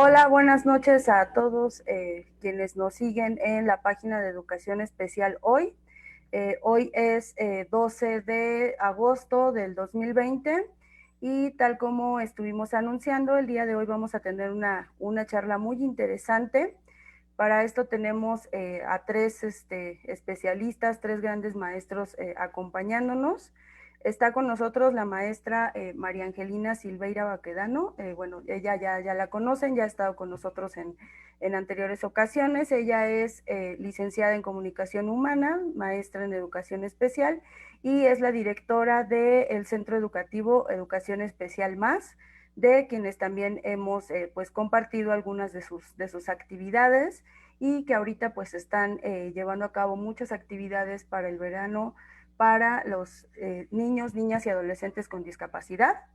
Hola, buenas noches a todos quienes nos siguen en la página de Educación Especial hoy. Hoy es 12 de agosto del 2020 y tal como estuvimos anunciando, el día de hoy vamos a tener una charla muy interesante. Para esto tenemos a tres especialistas, tres grandes maestros acompañándonos. Está con nosotros la maestra María Angelina Silveira Baquedano. Bueno, ella ya la conocen, ya ha estado con nosotros en anteriores ocasiones. Ella es licenciada en Comunicación Humana, maestra en Educación Especial y es la directora del Centro Educativo Educación Especial Más, de quienes también hemos pues compartido algunas de sus actividades y que ahorita pues están llevando a cabo muchas actividades para el verano para los niños, niñas y adolescentes con discapacidad.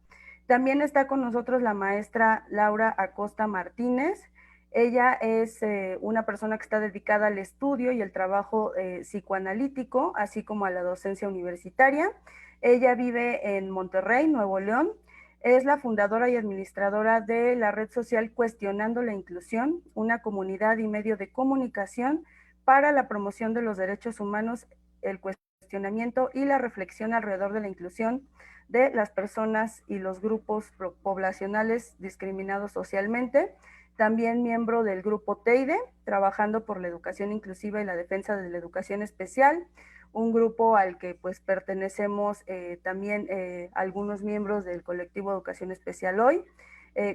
También está con nosotros la maestra Laura Acosta Martínez. Ella es una persona que está dedicada al estudio y el trabajo psicoanalítico, así como a la docencia universitaria. Ella vive en Monterrey, Nuevo León. Es la fundadora y administradora de la red social Cuestionando la Inclusión, una comunidad y medio de comunicación para la promoción de los derechos humanos, el cuestionamiento y la reflexión alrededor de la inclusión de las personas y los grupos poblacionales discriminados socialmente. También miembro del grupo TEIDE, trabajando por la educación inclusiva y la defensa de la educación especial, un grupo al que pues pertenecemos también algunos miembros del colectivo Educación Especial Hoy.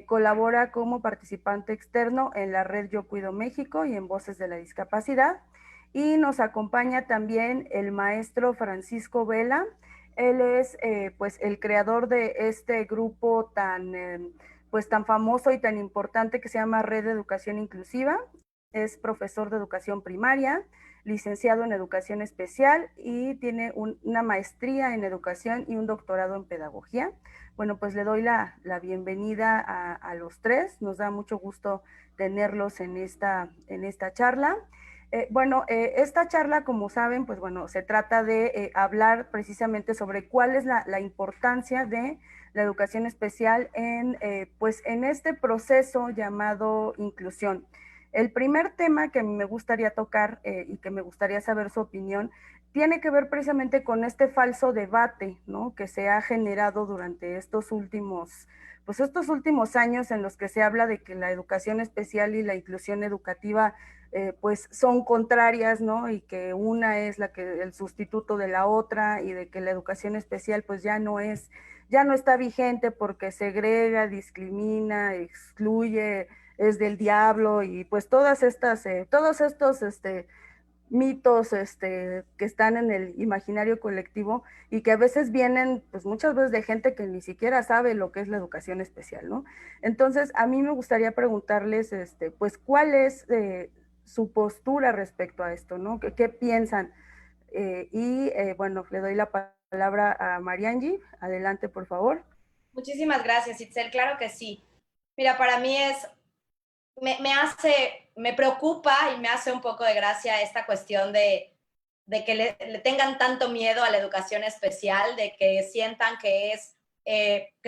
Colabora como participante externo en la red Yo Cuido México y en Voces de la Discapacidad. Y nos acompaña también el maestro Francisco Vela. Él es pues el creador de este grupo pues tan famoso y tan importante que se llama Red de Educación Inclusiva. Es profesor de educación primaria, licenciado en educación especial y tiene una maestría en educación y un doctorado en pedagogía. Bueno, pues le doy la bienvenida a los tres. Nos da mucho gusto tenerlos en esta charla. Esta charla, como saben, pues bueno, se trata de hablar precisamente sobre cuál es la importancia de la educación especial pues en este proceso llamado inclusión. El primer tema que me gustaría tocar y que me gustaría saber su opinión tiene que ver precisamente con este falso debate, ¿no?, que se ha generado durante pues estos últimos años en los que se habla de que la educación especial y la inclusión educativa pues son contrarias, ¿no? Y que una es el sustituto de la otra y de que la educación especial pues ya no está vigente porque segrega, discrimina, excluye, es del diablo y pues todos estos mitos que están en el imaginario colectivo y que a veces vienen, pues muchas veces de gente que ni siquiera sabe lo que es la educación especial, ¿no? Entonces, a mí me gustaría preguntarles, pues, ¿cuál es su postura respecto a esto, ¿no? ¿Qué piensan? Bueno, le doy la palabra a Mariangi. Adelante, por favor. Muchísimas gracias, Itzel. Claro que sí. Mira, para mí me preocupa y me hace un poco de gracia esta cuestión de que le tengan tanto miedo a la educación especial, de que sientan que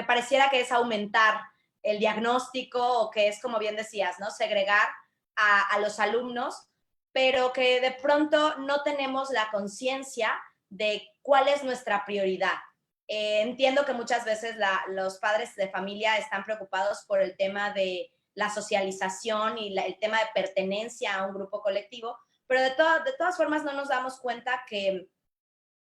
pareciera que es aumentar el diagnóstico o que es, como bien decías, ¿no?, segregar a los alumnos, pero que de pronto no tenemos la conciencia de cuál es nuestra prioridad. Entiendo que muchas veces los padres de familia están preocupados por el tema de la socialización y el tema de pertenencia a un grupo colectivo, pero de todas formas no nos damos cuenta que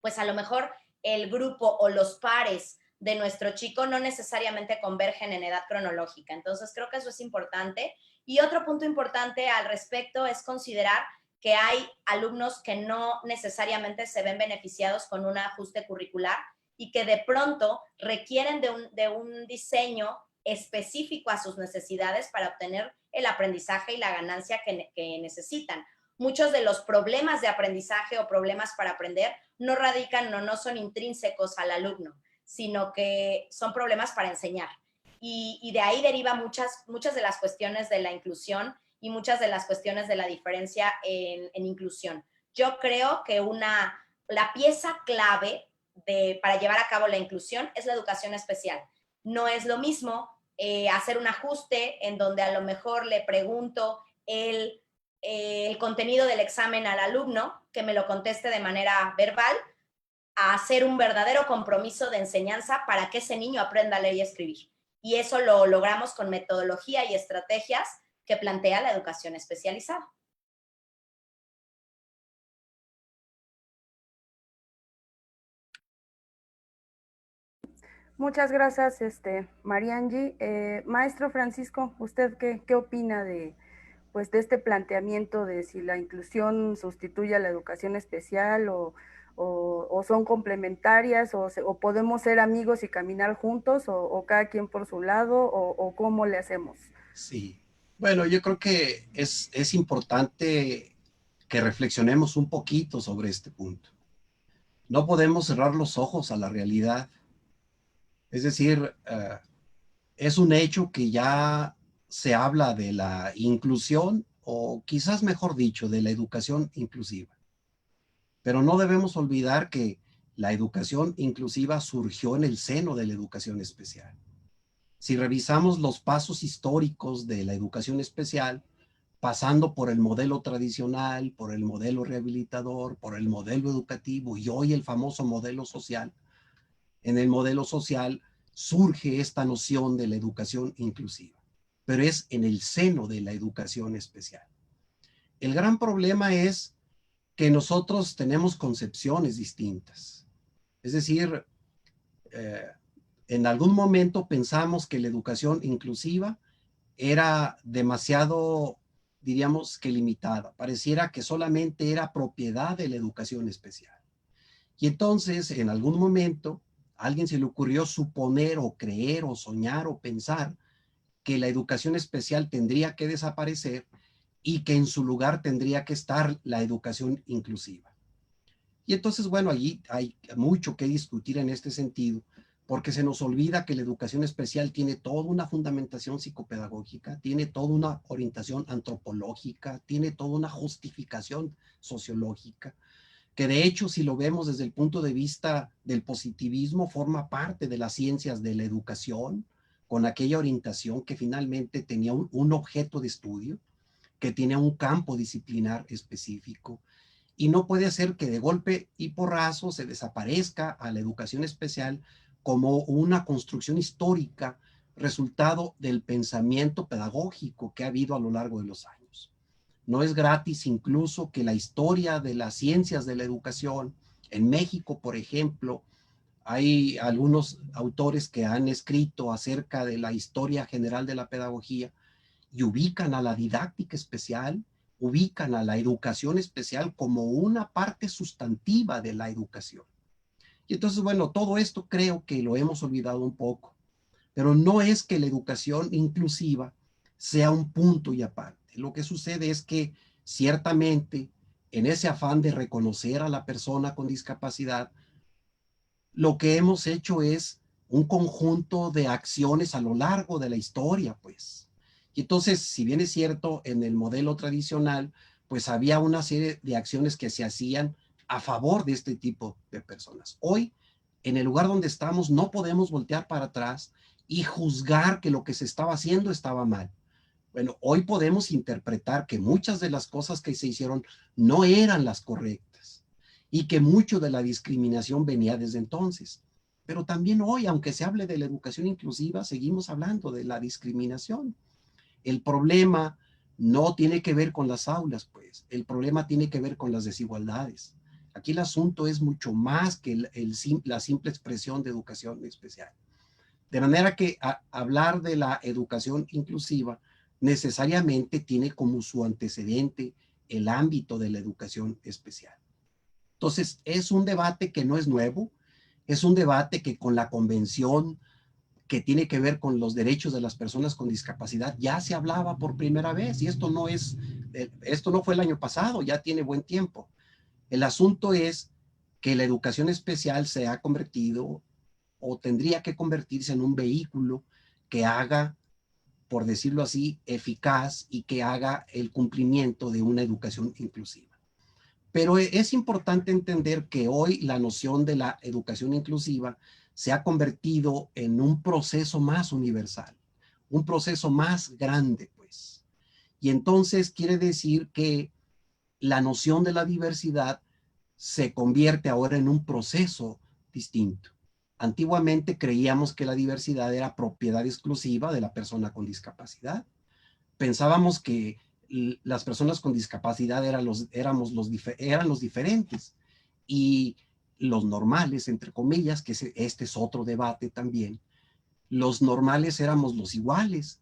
pues a lo mejor el grupo o los pares de nuestro chico no necesariamente convergen en edad cronológica. Entonces creo que eso es importante. Y otro punto importante al respecto es considerar que hay alumnos que no necesariamente se ven beneficiados con un ajuste curricular y que de pronto requieren de un diseño específico a sus necesidades para obtener el aprendizaje y la ganancia que necesitan. Muchos de los problemas de aprendizaje o problemas para aprender no radican o no son intrínsecos al alumno, sino que son problemas para enseñar. Y de ahí deriva muchas de las cuestiones de la inclusión y muchas de las cuestiones de la diferencia en inclusión. Yo creo que la pieza clave para llevar a cabo la inclusión es la educación especial. No es lo mismo hacer un ajuste en donde a lo mejor le pregunto el contenido del examen al alumno, que me lo conteste de manera verbal, a hacer un verdadero compromiso de enseñanza para que ese niño aprenda a leer y escribir. Y eso lo logramos con metodología y estrategias que plantea la educación especializada. Muchas gracias, Mariangi. Maestro Francisco, ¿usted qué opina pues, de este planteamiento de si la inclusión sustituye a la educación especial o son complementarias o podemos ser amigos y caminar juntos o cada quien por su lado o cómo le hacemos? Sí, bueno, yo creo que es importante que reflexionemos un poquito sobre este punto. No podemos cerrar los ojos a la realidad. Es decir, es un hecho que ya se habla de la inclusión o quizás mejor dicho, de la educación inclusiva. Pero no debemos olvidar que la educación inclusiva surgió en el seno de la educación especial. Si revisamos los pasos históricos de la educación especial, pasando por el modelo tradicional, por el modelo rehabilitador, por el modelo educativo y hoy el famoso modelo social, en el modelo social surge esta noción de la educación inclusiva, pero es en el seno de la educación especial. El gran problema es que nosotros tenemos concepciones distintas. Es decir, en algún momento pensamos que la educación inclusiva era demasiado, diríamos que limitada. Pareciera que solamente era propiedad de la educación especial. Y entonces, en algún momento, a alguien se le ocurrió suponer o creer o soñar o pensar que la educación especial tendría que desaparecer y que en su lugar tendría que estar la educación inclusiva. Y entonces, bueno, allí hay mucho que discutir en este sentido, porque se nos olvida que la educación especial tiene toda una fundamentación psicopedagógica, tiene toda una orientación antropológica, tiene toda una justificación sociológica, que de hecho, si lo vemos desde el punto de vista del positivismo, forma parte de las ciencias de la educación, con aquella orientación que finalmente tenía un objeto de estudio, que tiene un campo disciplinar específico, y no puede ser que de golpe y porrazo se desaparezca a la educación especial como una construcción histórica resultado del pensamiento pedagógico que ha habido a lo largo de los años. No es gratis incluso que la historia de las ciencias de la educación, en México, por ejemplo, hay algunos autores que han escrito acerca de la historia general de la pedagogía y ubican a la didáctica especial, ubican a la educación especial como una parte sustantiva de la educación. Y entonces, bueno, todo esto creo que lo hemos olvidado un poco, pero no es que la educación inclusiva sea un punto y aparte. Lo que sucede es que ciertamente en ese afán de reconocer a la persona con discapacidad, lo que hemos hecho es un conjunto de acciones a lo largo de la historia, pues. Y entonces, si bien es cierto, en el modelo tradicional, pues había una serie de acciones que se hacían a favor de este tipo de personas. Hoy, en el lugar donde estamos, no podemos voltear para atrás y juzgar que lo que se estaba haciendo estaba mal. Bueno, hoy podemos interpretar que muchas de las cosas que se hicieron no eran las correctas y que mucho de la discriminación venía desde entonces. Pero también hoy, aunque se hable de la educación inclusiva, seguimos hablando de la discriminación. El problema no tiene que ver con las aulas, pues. El problema tiene que ver con las desigualdades. Aquí el asunto es mucho más que la simple expresión de educación especial. De manera que hablar de la educación inclusiva necesariamente tiene como su antecedente el ámbito de la educación especial. Entonces, es un debate que no es nuevo, es un debate que con la convención que tiene que ver con los derechos de las personas con discapacidad ya se hablaba por primera vez y esto no fue el año pasado, ya tiene buen tiempo. El asunto es que la educación especial se ha convertido o tendría que convertirse en un vehículo que haga, por decirlo así, eficaz y que haga el cumplimiento de una educación inclusiva. Pero es importante entender que hoy la noción de la educación inclusiva se ha convertido en un proceso más universal, un proceso más grande, pues. Y entonces quiere decir que la noción de la diversidad se convierte ahora en un proceso distinto. Antiguamente creíamos que la diversidad era propiedad exclusiva de la persona con discapacidad. Pensábamos que las personas con discapacidad eran los diferentes y los normales, entre comillas, que este es otro debate también. Los normales éramos los iguales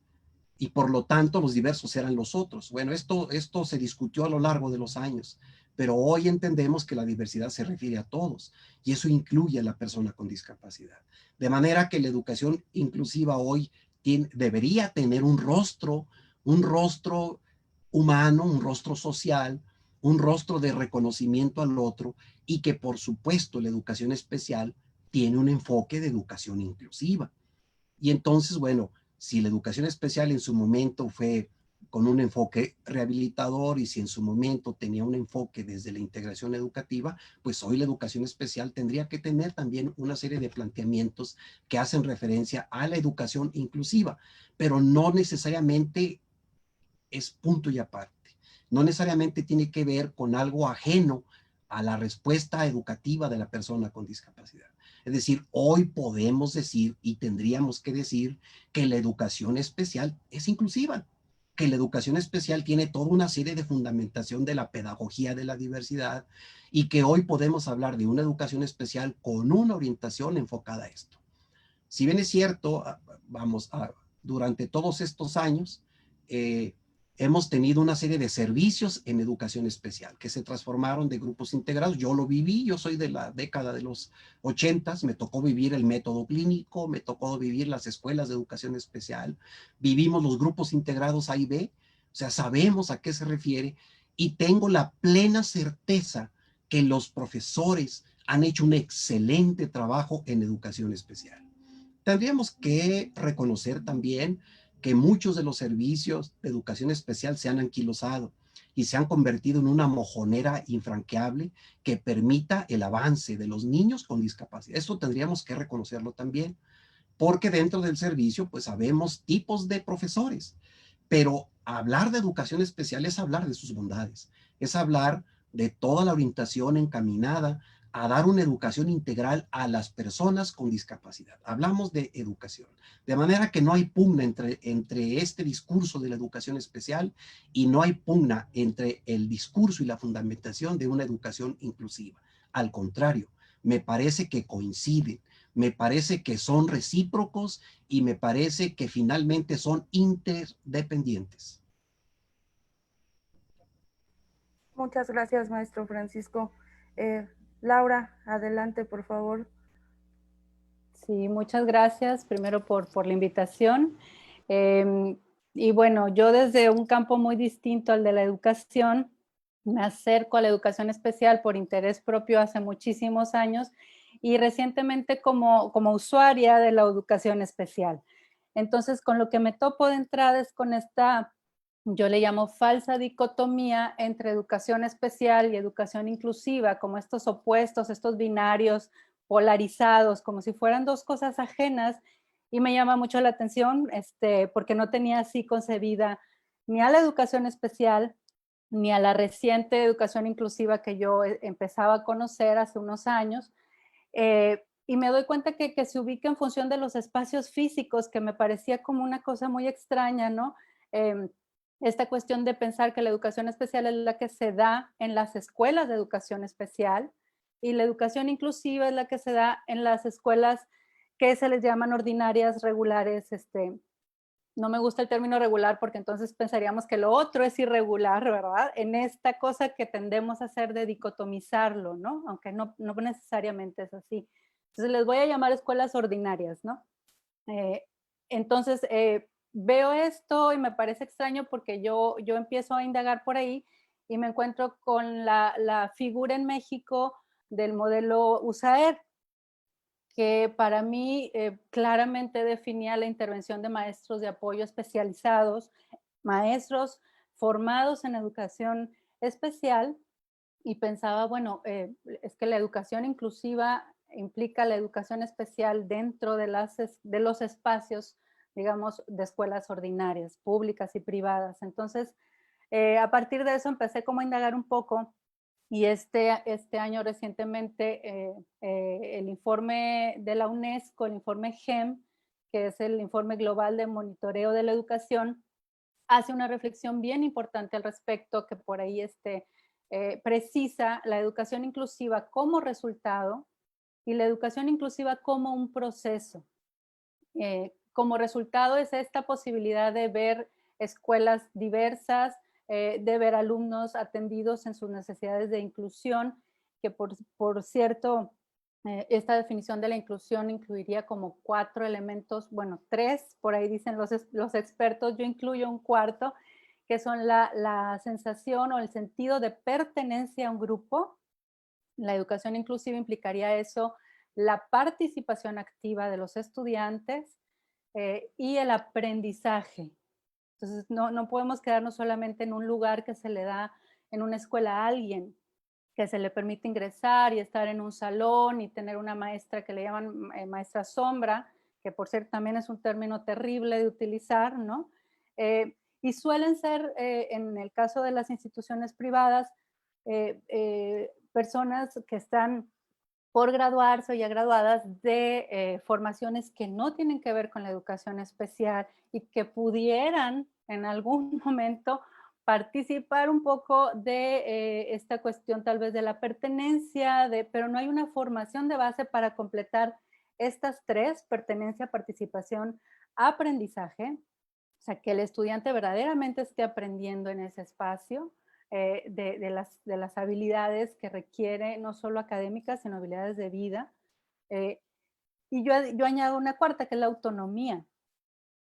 y por lo tanto los diversos eran los otros. Bueno, esto se discutió a lo largo de los años, pero hoy entendemos que la diversidad se refiere a todos y eso incluye a la persona con discapacidad. De manera que la educación inclusiva hoy debería tener un rostro humano, un rostro social, un rostro de reconocimiento al otro y que por supuesto la educación especial tiene un enfoque de educación inclusiva. Y entonces, bueno, si la educación especial en su momento fue con un enfoque rehabilitador y si en su momento tenía un enfoque desde la integración educativa, pues hoy la educación especial tendría que tener también una serie de planteamientos que hacen referencia a la educación inclusiva, pero no necesariamente es punto y aparte. No necesariamente tiene que ver con algo ajeno a la respuesta educativa de la persona con discapacidad. Es decir, hoy podemos decir y tendríamos que decir que la educación especial es inclusiva, que la educación especial tiene toda una serie de fundamentación de la pedagogía de la diversidad y que hoy podemos hablar de una educación especial con una orientación enfocada a esto. Si bien es cierto, durante todos estos años, hemos tenido una serie de servicios en educación especial que se transformaron de grupos integrados. Yo lo viví, yo soy de la década de los 80s, me tocó vivir el método clínico, me tocó vivir las escuelas de educación especial, vivimos los grupos integrados A y B, o sea, sabemos a qué se refiere y tengo la plena certeza que los profesores han hecho un excelente trabajo en educación especial. Tendríamos que reconocer también que muchos de los servicios de educación especial se han anquilosado y se han convertido en una mojonera infranqueable que permita el avance de los niños con discapacidad. Eso tendríamos que reconocerlo también, porque dentro del servicio pues sabemos tipos de profesores, pero hablar de educación especial es hablar de sus bondades, es hablar de toda la orientación encaminada a dar una educación integral a las personas con discapacidad. Hablamos de educación, de manera que no hay pugna entre este discurso de la educación especial y no hay pugna entre el discurso y la fundamentación de una educación inclusiva. Al contrario, me parece que coinciden, me parece que son recíprocos y me parece que finalmente son interdependientes. Muchas gracias, maestro Francisco. Laura, adelante, por favor. Sí, muchas gracias primero por la invitación. Y bueno, yo desde un campo muy distinto al de la educación, me acerco a la educación especial por interés propio hace muchísimos años y recientemente como usuaria de la educación especial. Entonces, con lo que me topo de entrada es con esta, yo le llamo falsa dicotomía entre educación especial y educación inclusiva, como estos opuestos, estos binarios polarizados, como si fueran dos cosas ajenas, y me llama mucho la atención porque no tenía así concebida ni a la educación especial ni a la reciente educación inclusiva que yo empezaba a conocer hace unos años. Y me doy cuenta que se ubica en función de los espacios físicos, que me parecía como una cosa muy extraña, ¿no? Esta cuestión de pensar que la educación especial es la que se da en las escuelas de educación especial y la educación inclusiva es la que se da en las escuelas que se les llaman ordinarias, regulares. No me gusta el término regular porque entonces pensaríamos que lo otro es irregular, ¿verdad? En esta cosa que tendemos a hacer de dicotomizarlo, ¿no? Aunque no necesariamente es así. Entonces les voy a llamar escuelas ordinarias, ¿no? Entonces veo esto y me parece extraño porque yo empiezo a indagar por ahí y me encuentro con la figura en México del modelo USAER, que para mí claramente definía la intervención de maestros de apoyo especializados, maestros formados en educación especial, y pensaba, bueno, es que la educación inclusiva implica la educación especial dentro de los espacios digamos, de escuelas ordinarias, públicas y privadas. Entonces, a partir de eso empecé como a indagar un poco y este año recientemente el informe de la UNESCO, el informe GEM, que es el informe global de monitoreo de la educación, hace una reflexión bien importante al respecto, que por ahí precisa la educación inclusiva como resultado y la educación inclusiva como un proceso. Como resultado es esta posibilidad de ver escuelas diversas, de ver alumnos atendidos en sus necesidades de inclusión, que por cierto, esta definición de la inclusión incluiría como 4 elementos, bueno, 3, por ahí dicen los expertos, yo incluyo un cuarto, que son la sensación o el sentido de pertenencia a un grupo. La educación inclusiva implicaría eso, la participación activa de los estudiantes y el aprendizaje. Entonces, no podemos quedarnos solamente en un lugar que se le da en una escuela a alguien, que se le permite ingresar y estar en un salón y tener una maestra que le llaman maestra sombra, que por cierto también es un término terrible de utilizar, ¿no? Y suelen ser, en el caso de las instituciones privadas, personas que están por graduarse o ya graduadas de formaciones que no tienen que ver con la educación especial y que pudieran en algún momento participar un poco de esta cuestión tal vez de la pertenencia, pero no hay una formación de base para completar estas 3, pertenencia, participación, aprendizaje, o sea, que el estudiante verdaderamente esté aprendiendo en ese espacio, de las habilidades que requiere, no solo académicas, sino habilidades de vida. Y yo añado una cuarta, que es la autonomía,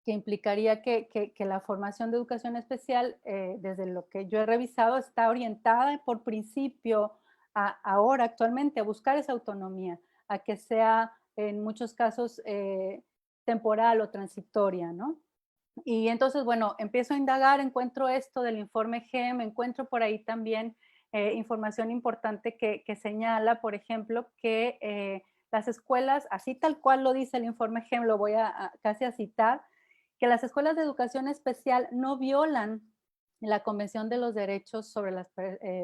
que implicaría que la formación de educación especial, desde lo que yo he revisado, está orientada por principio ahora, actualmente, a buscar esa autonomía, a que sea en muchos casos temporal o transitoria, ¿no? Y entonces, bueno, empiezo a indagar, encuentro esto del informe GEM, encuentro por ahí también información importante que señala, por ejemplo, que las escuelas, así tal cual lo dice el informe GEM, lo voy casi a citar, que las escuelas de educación especial no violan la Convención de los Derechos sobre las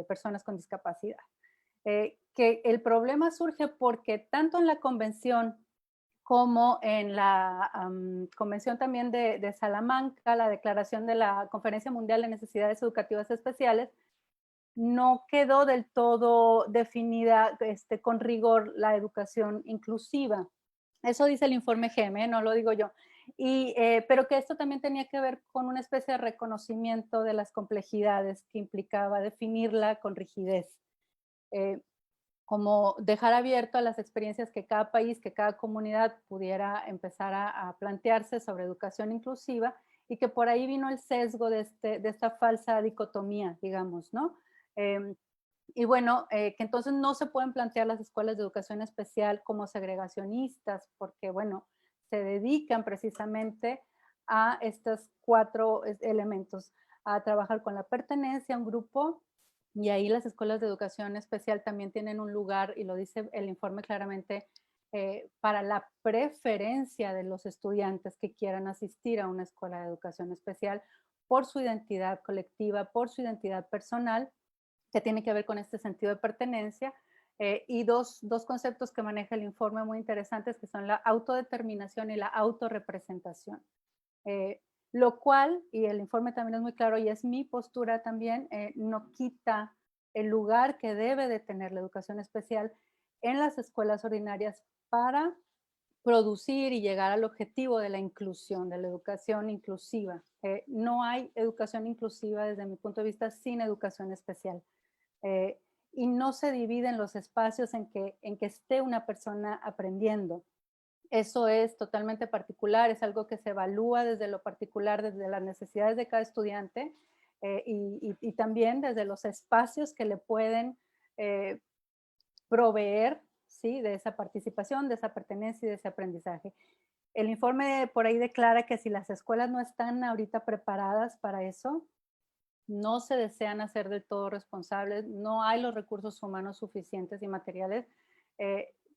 Personas con Discapacidad. Que el problema surge porque tanto en la convención como en la convención también de Salamanca, la declaración de la Conferencia Mundial de Necesidades Educativas Especiales, no quedó del todo definida con rigor la educación inclusiva. Eso dice el informe GEM, no lo digo yo. Pero que esto también tenía que ver con una especie de reconocimiento de las complejidades que implicaba definirla con rigidez. Como dejar abierto a las experiencias que cada país, que cada comunidad pudiera empezar a plantearse sobre educación inclusiva y que por ahí vino el sesgo de esta falsa dicotomía, digamos, ¿no? Y bueno, que entonces no se pueden plantear las escuelas de educación especial como segregacionistas, porque bueno, se dedican precisamente a estos 4 elementos, a trabajar con la pertenencia a un grupo, y ahí las escuelas de educación especial también tienen un lugar, y lo dice el informe claramente, para la preferencia de los estudiantes que quieran asistir a una escuela de educación especial por su identidad colectiva, por su identidad personal, que tiene que ver con este sentido de pertenencia, y dos conceptos que maneja el informe muy interesantes, que son la autodeterminación y la autorrepresentación. Lo cual, y el informe también es muy claro, y es mi postura también, no quita el lugar que debe de tener la educación especial en las escuelas ordinarias para producir y llegar al objetivo de la inclusión, de la educación inclusiva. No hay educación inclusiva desde mi punto de vista sin educación especial. Y no se dividen los espacios en que esté una persona aprendiendo. Eso es totalmente particular, es algo que se evalúa desde lo particular, desde las necesidades de cada estudiante y también desde los espacios que le pueden proveer, ¿sí?, de esa participación, de esa pertenencia y de ese aprendizaje. El informe por ahí declara que si las escuelas no están ahorita preparadas para eso, no se desean hacer del todo responsables, no hay los recursos humanos suficientes y materiales,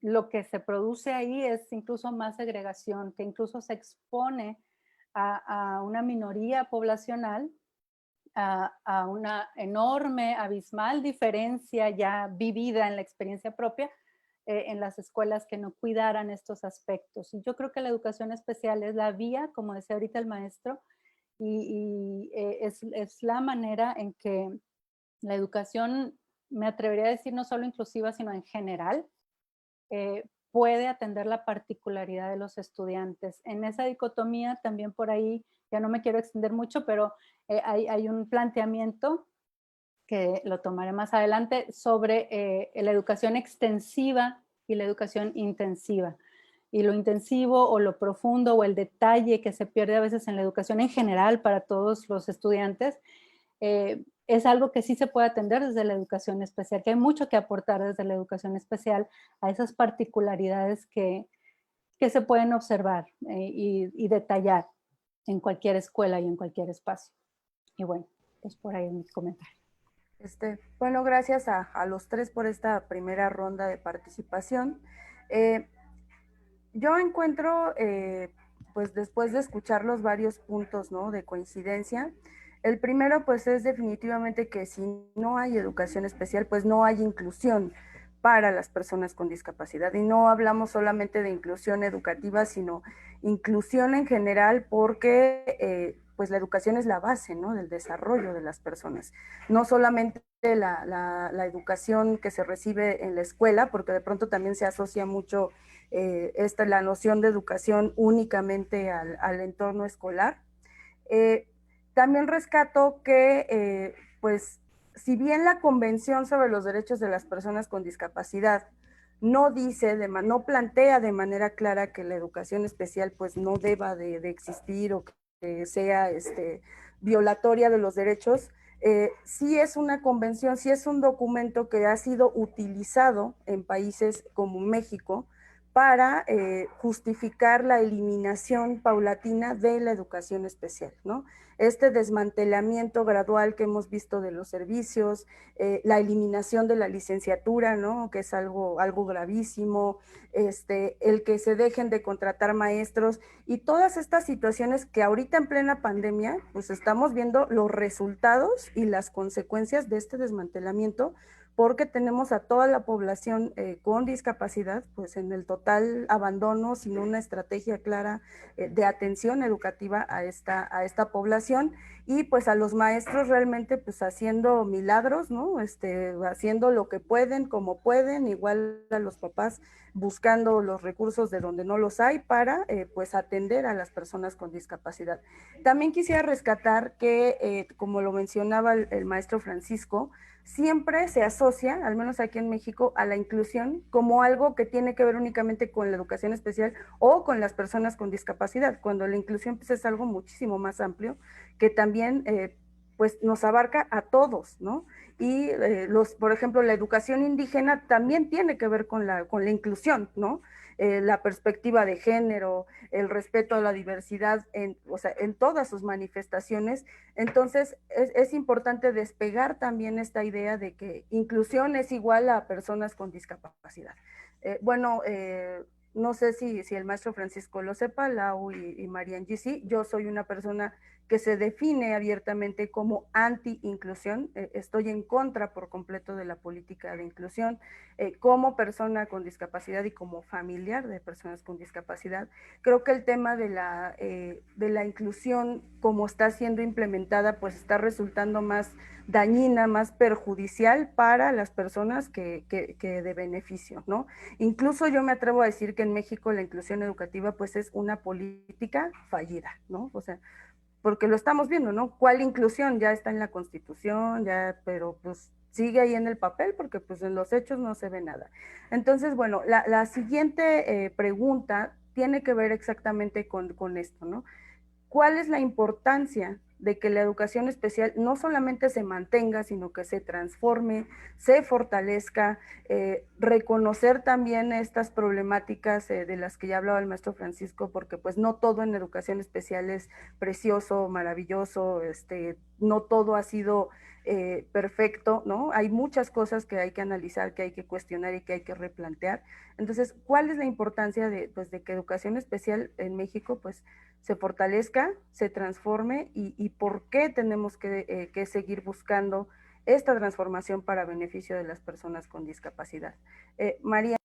lo que se produce ahí es incluso más segregación, que incluso se expone a una minoría poblacional, a una enorme, abismal diferencia ya vivida en la experiencia propia, en las escuelas que no cuidaran estos aspectos. Y yo creo que la educación especial es la vía, como decía ahorita el maestro, es la manera en que la educación, me atrevería a decir, no solo inclusiva, sino en general, puede atender la particularidad de los estudiantes. En esa dicotomía también por ahí, ya no me quiero extender mucho, pero hay un planteamiento que lo tomaré más adelante sobre la educación extensiva y la educación intensiva. Y lo intensivo o lo profundo o el detalle que se pierde a veces en la educación en general para todos los estudiantes, es algo que sí se puede atender desde la educación especial, que hay mucho que aportar desde la educación especial a esas particularidades que se pueden observar y detallar en cualquier escuela y en cualquier espacio. Y bueno, pues por ahí mi comentario. Bueno, gracias a los tres por esta primera ronda de participación. Yo encuentro, pues después de escuchar los varios puntos, ¿no?, de coincidencia, el primero pues es definitivamente que si no hay educación especial, pues no hay inclusión para las personas con discapacidad. Y no hablamos solamente de inclusión educativa, sino inclusión en general, porque pues la educación es la base, ¿no?, del desarrollo de las personas. No solamente la educación que se recibe en la escuela, porque de pronto también se asocia mucho la noción de educación únicamente al entorno escolar. También rescato que, pues, si bien la Convención sobre los Derechos de las Personas con Discapacidad no dice, no plantea de manera clara que la educación especial pues no deba de existir o que sea violatoria de los derechos, sí es una convención, sí es un documento que ha sido utilizado en países como México para justificar la eliminación paulatina de la educación especial, ¿no? Este desmantelamiento gradual que hemos visto de los servicios, la eliminación de la licenciatura, ¿no?, que es algo gravísimo, el que se dejen de contratar maestros y todas estas situaciones que ahorita en plena pandemia, pues estamos viendo los resultados y las consecuencias de este desmantelamiento, porque tenemos a toda la población con discapacidad, pues en el total abandono, sin una estrategia clara de atención educativa a esta población, y pues a los maestros realmente pues haciendo milagros, ¿no? Haciendo lo que pueden, como pueden, igual a los papás buscando los recursos de donde no los hay para pues atender a las personas con discapacidad. También quisiera rescatar que, como lo mencionaba el maestro Francisco, siempre se asocia, al menos aquí en México, a la inclusión como algo que tiene que ver únicamente con la educación especial o con las personas con discapacidad, cuando la inclusión pues, es algo muchísimo más amplio que también pues nos abarca a todos, ¿no? Y por ejemplo, la educación indígena también tiene que ver con la inclusión, ¿no? La perspectiva de género, el respeto a la diversidad, o sea, en todas sus manifestaciones. Entonces, es importante despegar también esta idea de que inclusión es igual a personas con discapacidad. Bueno, no sé si el maestro Francisco lo sepa, Lau y María Angie, sí, yo soy una persona que se define abiertamente como anti-inclusión, estoy en contra por completo de la política de inclusión, como persona con discapacidad y como familiar de personas con discapacidad. Creo que el tema de la inclusión, como está siendo implementada, pues está resultando más dañina, más perjudicial para las personas que de beneficio, ¿no? Incluso yo me atrevo a decir que en México la inclusión educativa pues es una política fallida, ¿no? O sea, porque lo estamos viendo, ¿no? ¿Cuál inclusión? Ya está en la Constitución, ya, pero pues sigue ahí en el papel porque pues en los hechos no se ve nada. Entonces, bueno, la siguiente pregunta tiene que ver exactamente con esto, ¿no? ¿Cuál es la importancia de que la educación especial no solamente se mantenga, sino que se transforme, se fortalezca, reconocer también estas problemáticas de las que ya hablaba el maestro Francisco, porque pues no todo en educación especial es precioso, maravilloso, no todo ha sido perfecto, ¿no? Hay muchas cosas que hay que analizar, que hay que cuestionar y que hay que replantear. Entonces, ¿cuál es la importancia de, pues, de que educación especial en México pues, se fortalezca, se transforme y por qué tenemos que seguir buscando esta transformación para beneficio de las personas con discapacidad? María.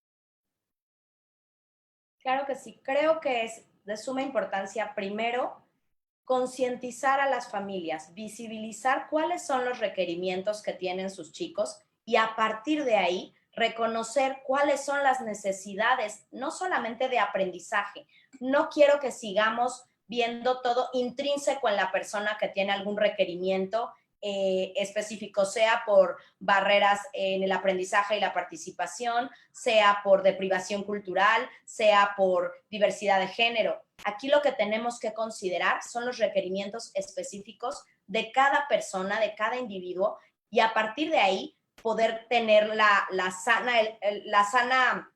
Claro que sí, creo que es de suma importancia primero concientizar a las familias, visibilizar cuáles son los requerimientos que tienen sus chicos y a partir de ahí reconocer cuáles son las necesidades, no solamente de aprendizaje. No quiero que sigamos viendo todo intrínseco en la persona que tiene algún requerimiento específico, sea por barreras en el aprendizaje y la participación, sea por deprivación cultural, sea por diversidad de género. Aquí lo que tenemos que considerar son los requerimientos específicos de cada persona, de cada individuo, y a partir de ahí poder tener la sana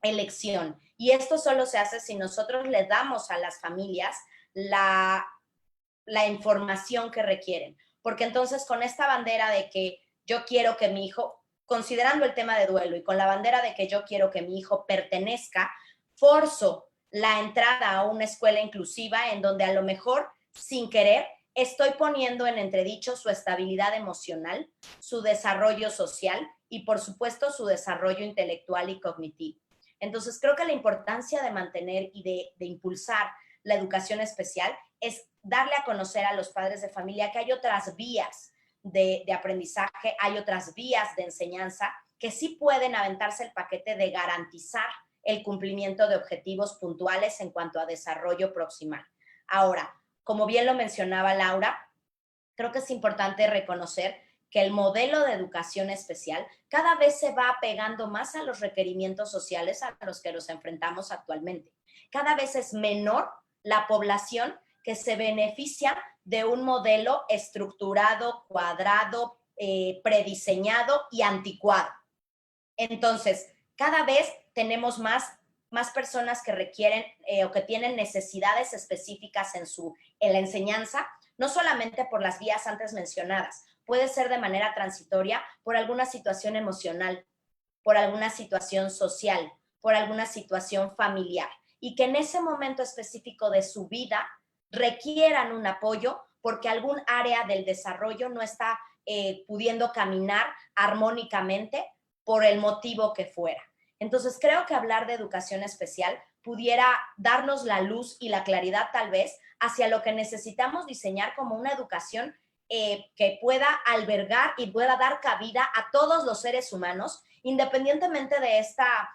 elección. Y esto solo se hace si nosotros le damos a las familias la información que requieren. Porque entonces con esta bandera de que yo quiero que mi hijo, considerando el tema de duelo y con la bandera de que yo quiero que mi hijo pertenezca, forzo la entrada a una escuela inclusiva en donde a lo mejor sin querer estoy poniendo en entredicho su estabilidad emocional, su desarrollo social y por supuesto su desarrollo intelectual y cognitivo. Entonces creo que la importancia de mantener y de impulsar la educación especial es darle a conocer a los padres de familia que hay otras vías de aprendizaje, hay otras vías de enseñanza que sí pueden aventarse el paquete de garantizar el cumplimiento de objetivos puntuales en cuanto a desarrollo proximal. Ahora, como bien lo mencionaba Laura, creo que es importante reconocer que el modelo de educación especial cada vez se va apegando más a los requerimientos sociales a los que nos enfrentamos actualmente. Cada vez es menor la población que se beneficia de un modelo estructurado, cuadrado, prediseñado y anticuado. Entonces, cada vez tenemos más personas que requieren o que tienen necesidades específicas en la enseñanza, no solamente por las vías antes mencionadas, puede ser de manera transitoria por alguna situación emocional, por alguna situación social, por alguna situación familiar, y que en ese momento específico de su vida requieran un apoyo porque algún área del desarrollo no está pudiendo caminar armónicamente por el motivo que fuera. Entonces, creo que hablar de educación especial pudiera darnos la luz y la claridad tal vez hacia lo que necesitamos diseñar como una educación que pueda albergar y pueda dar cabida a todos los seres humanos, independientemente de esta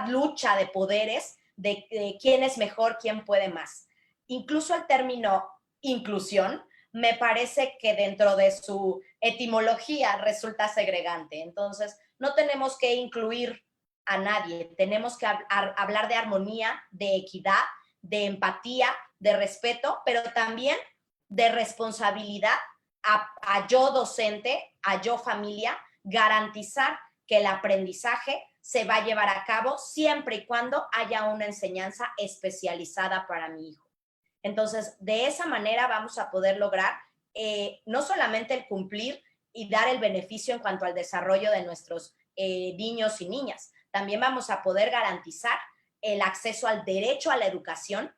lucha de poderes, de quién es mejor, quién puede más. Incluso el término inclusión me parece que dentro de su etimología resulta segregante. Entonces, no tenemos que incluir a nadie, tenemos que hablar de armonía, de equidad, de empatía, de respeto, pero también de responsabilidad a yo docente, a yo familia, garantizar que el aprendizaje se va a llevar a cabo siempre y cuando haya una enseñanza especializada para mi hijo. Entonces, de esa manera vamos a poder lograr no solamente el cumplir y dar el beneficio en cuanto al desarrollo de nuestros niños y niñas, también vamos a poder garantizar el acceso al derecho a la educación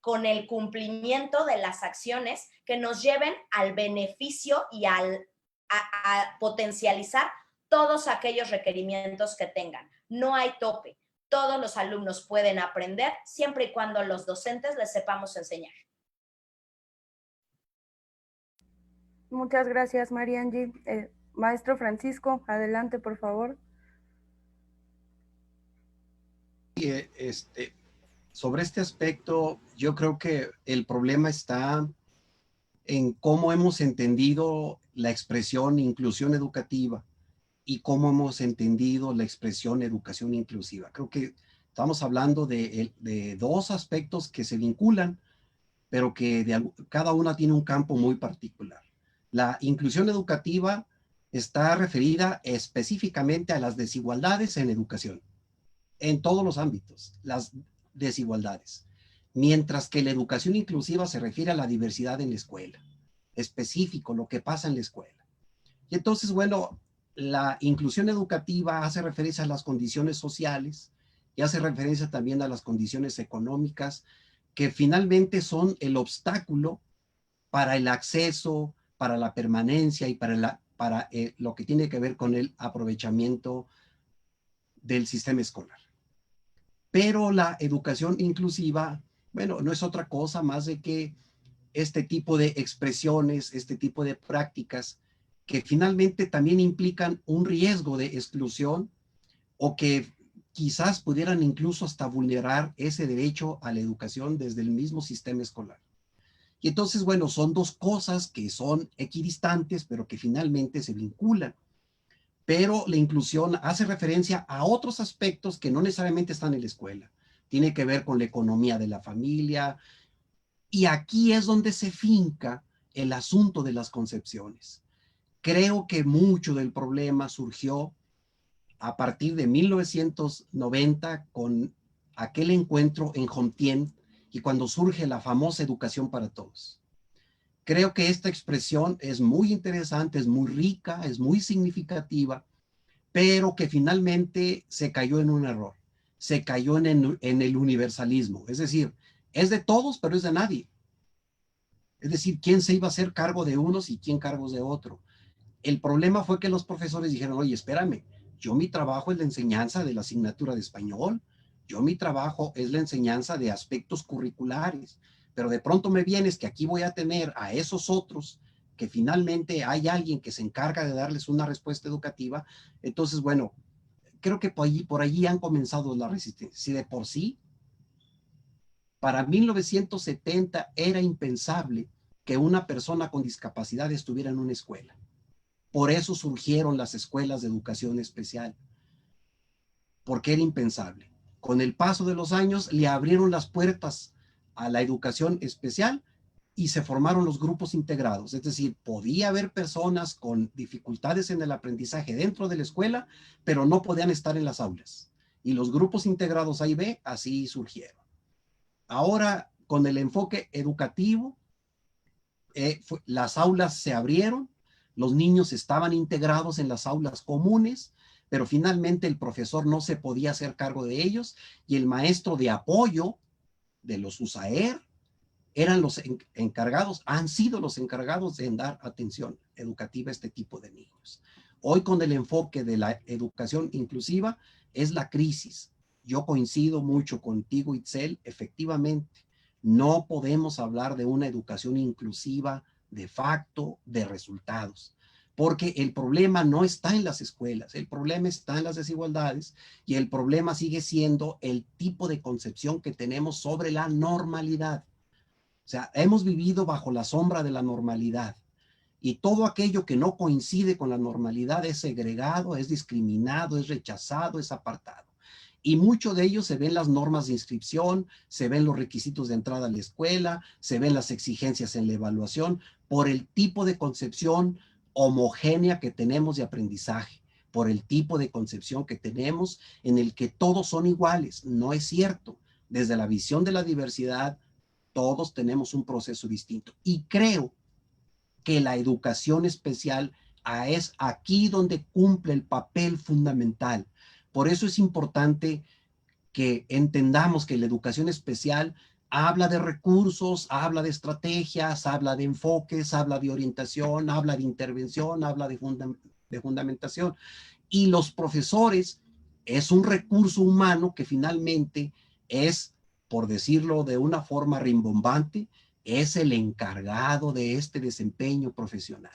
con el cumplimiento de las acciones que nos lleven al beneficio y a potencializar todos aquellos requerimientos que tengan. No hay tope. Todos los alumnos pueden aprender siempre y cuando los docentes les sepamos enseñar. Muchas gracias, María Angie. Maestro Francisco, adelante, por favor. Sobre este aspecto, yo creo que el problema está en cómo hemos entendido la expresión inclusión educativa y cómo hemos entendido la expresión educación inclusiva. Creo que estamos hablando de dos aspectos que se vinculan, pero que cada una tiene un campo muy particular. La inclusión educativa está referida específicamente a las desigualdades en educación, en todos los ámbitos, las desigualdades, mientras que la educación inclusiva se refiere a la diversidad en la escuela. específico, lo que pasa en la escuela. Y entonces, bueno, la inclusión educativa hace referencia a las condiciones sociales y hace referencia también a las condiciones económicas que finalmente son el obstáculo para el acceso, para la permanencia y para lo que tiene que ver con el aprovechamiento del sistema escolar. Pero la educación inclusiva, bueno, no es otra cosa más de que este tipo de expresiones, este tipo de prácticas que finalmente también implican un riesgo de exclusión o que quizás pudieran incluso hasta vulnerar ese derecho a la educación desde el mismo sistema escolar. Y entonces, bueno, son dos cosas que son equidistantes, pero que finalmente se vinculan. Pero la inclusión hace referencia a otros aspectos que no necesariamente están en la escuela. Tiene que ver con la economía de la familia. Y aquí es donde se finca el asunto de las concepciones. Creo que mucho del problema surgió a partir de 1990 con aquel encuentro en Jomtien y cuando surge la famosa educación para todos. Creo que esta expresión es muy interesante, es muy rica, es muy significativa, pero que finalmente se cayó en un error. Se cayó en el universalismo. Es decir, es de todos, pero es de nadie. Es decir, ¿quién se iba a hacer cargo de unos y quién cargos de otro? El problema fue que los profesores dijeron, oye, espérame, yo mi trabajo es la enseñanza de la asignatura de español, yo mi trabajo es la enseñanza de aspectos curriculares, pero de pronto me vienes que aquí voy a tener a esos otros que finalmente hay alguien que se encarga de darles una respuesta educativa. Entonces, bueno, creo que por allí han comenzado las resistencias. Si de por sí, para 1970 era impensable que una persona con discapacidad estuviera en una escuela. Por eso surgieron las escuelas de educación especial, porque era impensable. Con el paso de los años le abrieron las puertas a la educación especial y se formaron los grupos integrados. Es decir, podía haber personas con dificultades en el aprendizaje dentro de la escuela, pero no podían estar en las aulas. Y los grupos integrados A y B así surgieron. Ahora, con el enfoque educativo, las aulas se abrieron, los niños estaban integrados en las aulas comunes, pero finalmente el profesor no se podía hacer cargo de ellos y el maestro de apoyo de los USAER eran los encargados, han sido los encargados de dar atención educativa a este tipo de niños. Hoy con el enfoque de la educación inclusiva es la crisis. Yo coincido mucho contigo, Itzel, efectivamente. No podemos hablar de una educación inclusiva de facto, de resultados, porque el problema no está en las escuelas, el problema está en las desigualdades y el problema sigue siendo el tipo de concepción que tenemos sobre la normalidad. O sea, hemos vivido bajo la sombra de la normalidad y todo aquello que no coincide con la normalidad es segregado, es discriminado, es rechazado, es apartado. Y mucho de ello se ven las normas de inscripción, se ven los requisitos de entrada a la escuela, se ven las exigencias en la evaluación por el tipo de concepción homogénea que tenemos de aprendizaje, por el tipo de concepción que tenemos en el que todos son iguales. No es cierto. Desde la visión de la diversidad, todos tenemos un proceso distinto. Y creo que la educación especial es aquí donde cumple el papel fundamental. Por eso es importante que entendamos que la educación especial habla de recursos, habla de estrategias, habla de enfoques, habla de orientación, habla de intervención, habla de fundamentación. Y los profesores es un recurso humano que finalmente es, por decirlo de una forma rimbombante, es el encargado de este desempeño profesional.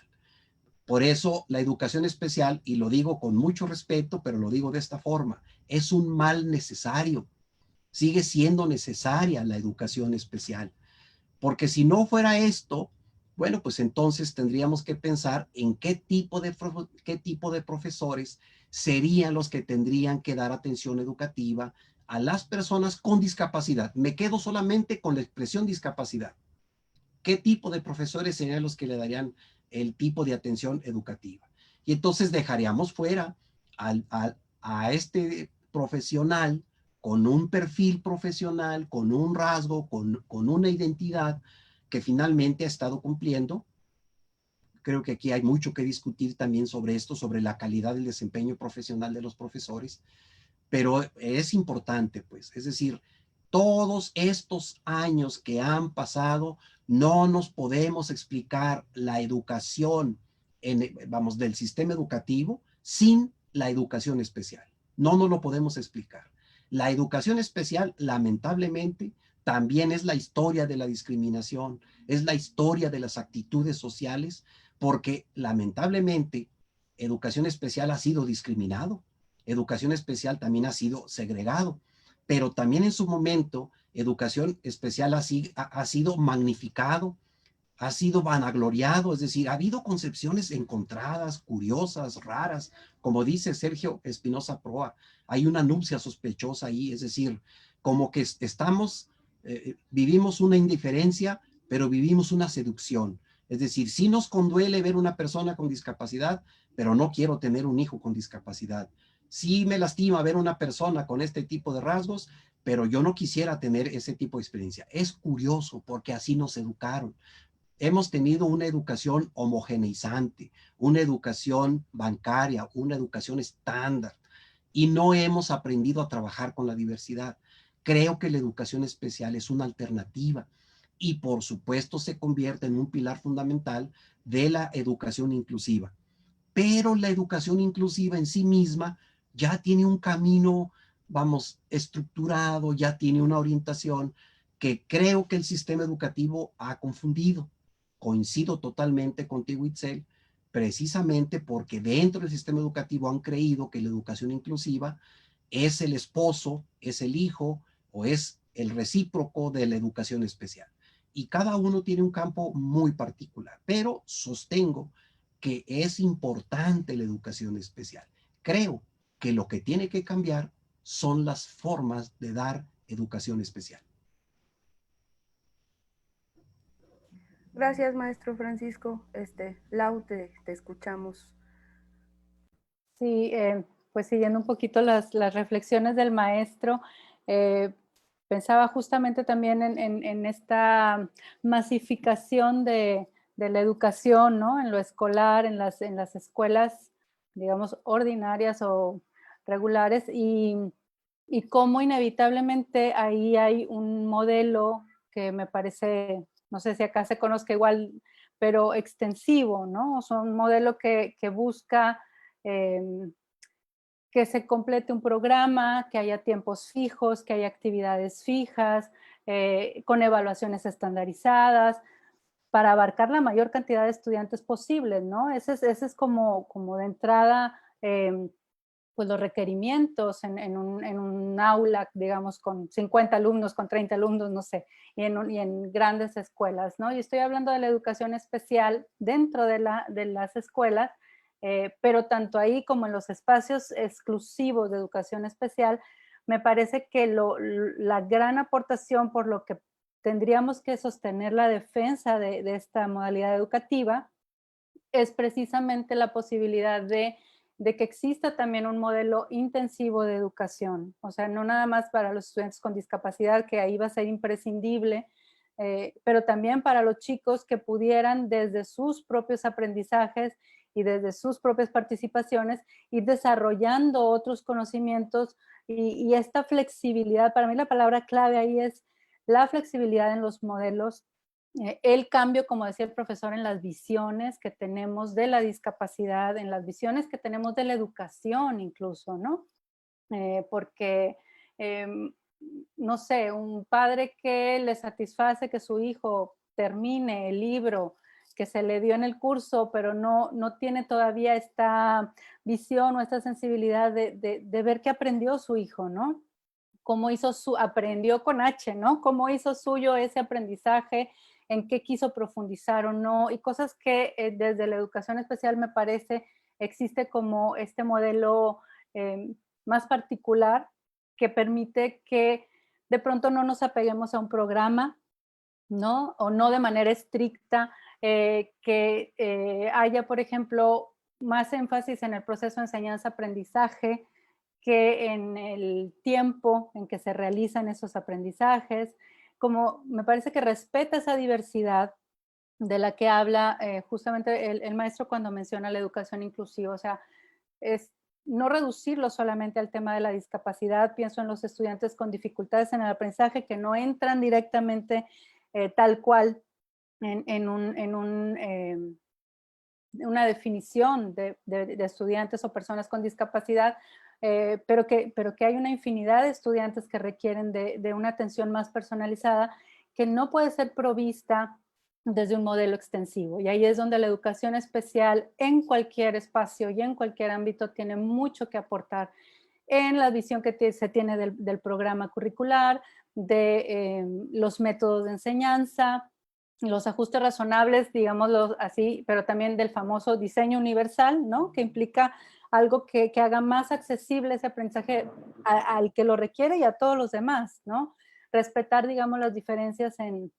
Por eso la educación especial, y lo digo con mucho respeto, pero lo digo de esta forma, es un mal necesario. Sigue siendo necesaria la educación especial, porque si no fuera esto, bueno, pues entonces tendríamos que pensar en qué tipo de profesores serían los que tendrían que dar atención educativa a las personas con discapacidad. Me quedo solamente con la expresión discapacidad. ¿Qué tipo de profesores serían los que le darían el tipo de atención educativa? Y entonces dejaríamos fuera a este profesional con un perfil profesional, con un rasgo, con una identidad que finalmente ha estado cumpliendo Creo que aquí hay mucho que discutir también sobre esto, sobre la calidad del desempeño profesional de los profesores, pero es importante, pues, es decir, todos estos años que han pasado, no nos podemos explicar la educación vamos, del sistema educativo sin la educación especial. No nos lo podemos explicar. La educación especial, lamentablemente, también es la historia de la discriminación, es la historia de las actitudes sociales, porque lamentablemente educación especial ha sido discriminado, educación especial también ha sido segregado, pero también en su momento educación especial ha sido magnificado, ha sido vanagloriado, es decir, ha habido concepciones encontradas, curiosas, raras, como dice Sergio Espinosa Proa, hay una nupcia sospechosa ahí, es decir, como que vivimos una indiferencia, pero vivimos una seducción. Es decir, sí nos conduele ver una persona con discapacidad, pero no quiero tener un hijo con discapacidad. Sí me lastima ver una persona con este tipo de rasgos, pero yo no quisiera tener ese tipo de experiencia. Es curioso porque así nos educaron. Hemos tenido una educación homogeneizante, una educación bancaria, una educación estándar, y no hemos aprendido a trabajar con la diversidad. Creo que la educación especial es una alternativa y por supuesto se convierte en un pilar fundamental de la educación inclusiva. Pero la educación inclusiva en sí misma ya tiene un camino, vamos, estructurado, ya tiene una orientación que creo que el sistema educativo ha confundido. Coincido totalmente contigo, Itzel, precisamente porque dentro del sistema educativo han creído que la educación inclusiva es el esposo, es el hijo o es el recíproco de la educación especial. Y cada uno tiene un campo muy particular, pero sostengo que es importante la educación especial. Creo que lo que tiene que cambiar son las formas de dar educación especial. Gracias, maestro Francisco. Lau, te escuchamos. Sí, pues siguiendo un poquito las reflexiones del maestro, pensaba justamente también en esta masificación de la educación, ¿no? En lo escolar, en las escuelas, digamos, ordinarias o regulares, y cómo inevitablemente ahí hay un modelo que me parece, no sé si acá se conozca igual, pero extensivo, ¿no? O sea, un modelo que busca eh, que se complete un programa, que haya tiempos fijos, que haya actividades fijas, con evaluaciones estandarizadas, para abarcar la mayor cantidad de estudiantes posibles, ¿no? Ese es como de entrada, pues los requerimientos en un aula, digamos, con 50 alumnos, con 30 alumnos, no sé, y en grandes escuelas, ¿no? Y estoy hablando de la educación especial dentro de las escuelas, pero tanto ahí como en los espacios exclusivos de educación especial, me parece que la gran aportación por lo que tendríamos que sostener la defensa de esta modalidad educativa es precisamente la posibilidad de que exista también un modelo intensivo de educación, o sea, no nada más para los estudiantes con discapacidad, que ahí va a ser imprescindible, pero también para los chicos que pudieran desde sus propios aprendizajes y desde sus propias participaciones ir desarrollando otros conocimientos y esta flexibilidad. Para mí la palabra clave ahí es la flexibilidad en los modelos, el cambio, como decía el profesor, en las visiones que tenemos de la discapacidad, en las visiones que tenemos de la educación incluso, ¿no? Porque, eh, no sé, un padre que le satisface que su hijo termine el libro que se le dio en el curso, pero no tiene todavía esta visión o esta sensibilidad de ver qué aprendió su hijo, ¿no? Cómo aprendió con H, ¿no? Cómo hizo suyo ese aprendizaje, en qué quiso profundizar o no, y cosas que desde la educación especial me parece existe como este modelo eh, más particular que permite que de pronto no nos apeguemos a un programa, ¿no? O no de manera estricta, que haya, por ejemplo, más énfasis en el proceso de enseñanza-aprendizaje que en el tiempo en que se realizan esos aprendizajes, como me parece que respeta esa diversidad de la que habla justamente el maestro cuando menciona la educación inclusiva. O sea, es no reducirlo solamente al tema de la discapacidad. Pienso en los estudiantes con dificultades en el aprendizaje que no entran directamente tal cual en una definición de estudiantes o personas con discapacidad, pero que hay una infinidad de estudiantes que requieren de una atención más personalizada que no puede ser provista desde un modelo extensivo. Y ahí es donde la educación especial en cualquier espacio y en cualquier ámbito tiene mucho que aportar en la visión que se tiene del programa curricular, de los métodos de enseñanza, los ajustes razonables, digámoslo así, pero también del famoso diseño universal, ¿no? Que implica algo que haga más accesible ese aprendizaje al que lo requiere y a todos los demás, ¿no? Respetar, digamos, las diferencias en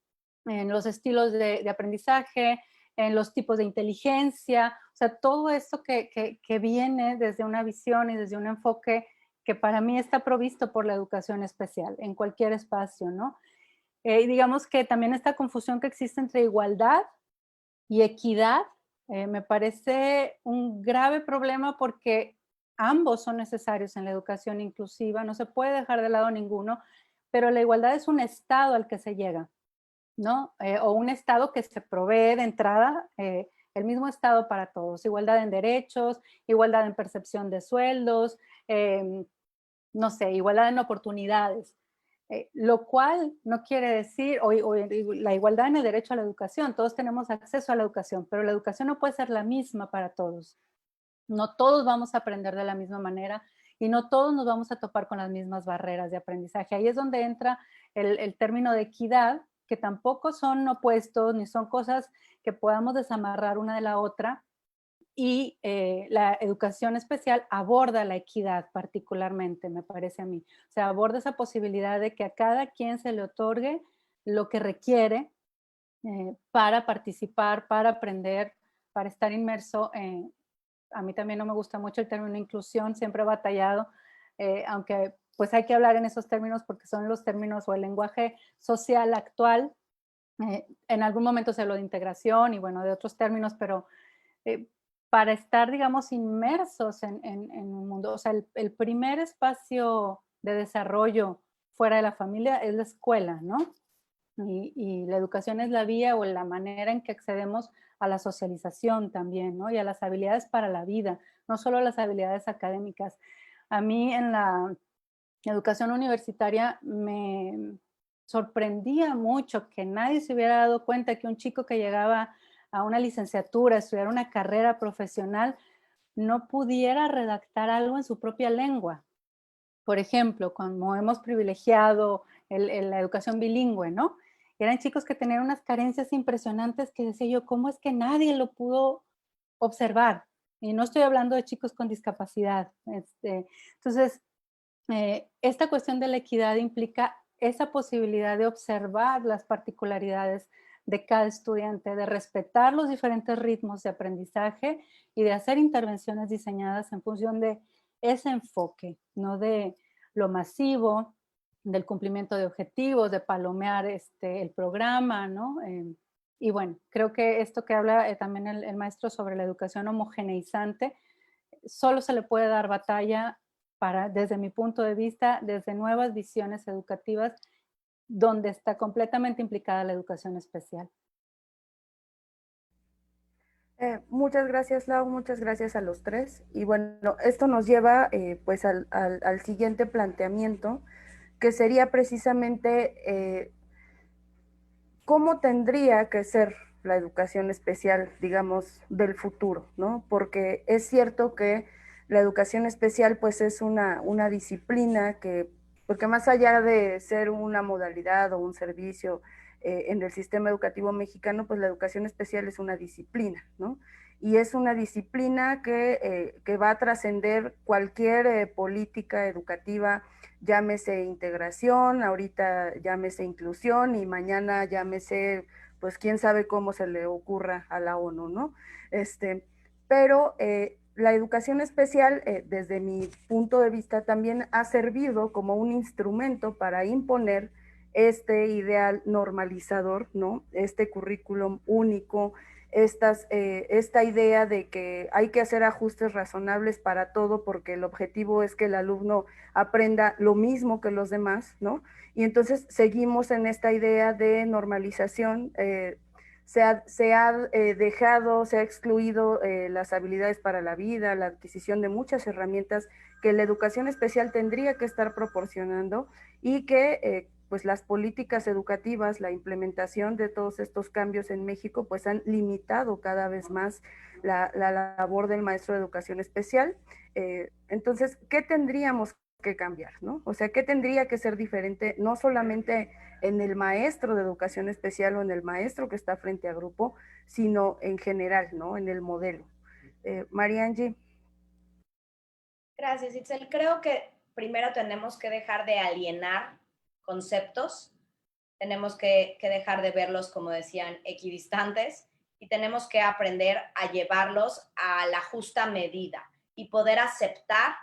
los estilos de aprendizaje, en los tipos de inteligencia, o sea, todo esto que viene desde una visión y desde un enfoque que para mí está provisto por la educación especial en cualquier espacio, ¿no? Y digamos que también esta confusión que existe entre igualdad y equidad me parece un grave problema porque ambos son necesarios en la educación inclusiva, no se puede dejar de lado ninguno, pero la igualdad es un estado al que se llega, ¿no? O un estado que se provee de entrada, el mismo estado para todos, igualdad en derechos, igualdad en percepción de sueldos, no sé, igualdad en oportunidades. Lo cual no quiere decir, o la igualdad en el derecho a la educación, todos tenemos acceso a la educación, pero la educación no puede ser la misma para todos. No todos vamos a aprender de la misma manera y no todos nos vamos a topar con las mismas barreras de aprendizaje. Ahí es donde entra el término de equidad, que tampoco son opuestos ni son cosas que podamos desamarrar una de la otra, y la educación especial aborda la equidad particularmente, me parece a mí. O sea, aborda esa posibilidad de que a cada quien se le otorgue lo que requiere para participar, para aprender, para estar inmerso. A mí también no me gusta mucho el término inclusión, siempre he batallado, aunque pues hay que hablar en esos términos porque son los términos o el lenguaje social actual. En algún momento se habló de integración y bueno, de otros términos, pero eh, para estar, digamos, inmersos en un mundo. O sea, el primer espacio de desarrollo fuera de la familia es la escuela, ¿no? Y la educación es la vía o la manera en que accedemos a la socialización también, ¿no? Y a las habilidades para la vida, no solo las habilidades académicas. A mí en la educación universitaria me sorprendía mucho que nadie se hubiera dado cuenta que un chico que llegaba a una licenciatura, a estudiar una carrera profesional, no pudiera redactar algo en su propia lengua. Por ejemplo, como hemos privilegiado la educación bilingüe, ¿no? Eran chicos que tenían unas carencias impresionantes que decía yo, ¿cómo es que nadie lo pudo observar? Y no estoy hablando de chicos con discapacidad. Entonces, esta cuestión de la equidad implica esa posibilidad de observar las particularidades de cada estudiante, de respetar los diferentes ritmos de aprendizaje y de hacer intervenciones diseñadas en función de ese enfoque, no de lo masivo, del cumplimiento de objetivos, de palomear el programa, ¿no? Y bueno, creo que esto que habla también el maestro sobre la educación homogeneizante, solo se le puede dar batalla desde mi punto de vista, desde nuevas visiones educativas donde está completamente implicada la educación especial. Muchas gracias, Lau, muchas gracias a los tres. Y bueno, esto nos lleva pues al siguiente planteamiento, que sería precisamente cómo tendría que ser la educación especial, digamos, del futuro, ¿no? Porque es cierto que la educación especial pues es una disciplina que, porque más allá de ser una modalidad o un servicio en el sistema educativo mexicano, pues la educación especial es una disciplina, ¿no? Y es una disciplina que va a trascender cualquier política educativa, llámese integración, ahorita llámese inclusión y mañana llámese, pues quién sabe cómo se le ocurra a la ONU, ¿no? Pero la educación especial, desde mi punto de vista, también ha servido como un instrumento para imponer este ideal normalizador, ¿no? Este currículum único, esta idea de que hay que hacer ajustes razonables para todo porque el objetivo es que el alumno aprenda lo mismo que los demás, ¿no? Y entonces seguimos en esta idea de normalización, se ha dejado, se ha excluido las habilidades para la vida, la adquisición de muchas herramientas que la educación especial tendría que estar proporcionando y que pues las políticas educativas, la implementación de todos estos cambios en México, pues han limitado cada vez más la labor del maestro de educación especial. Entonces, ¿qué tendríamos que cambiar, ¿no? O sea, ¿qué tendría que ser diferente, no solamente en el maestro de educación especial o en el maestro que está frente a grupo, sino en general, ¿no? En el modelo. María Angie. Gracias, Itzel. Creo que primero tenemos que dejar de alienar conceptos, tenemos que dejar de verlos, como decían, equidistantes, y tenemos que aprender a llevarlos a la justa medida y poder aceptar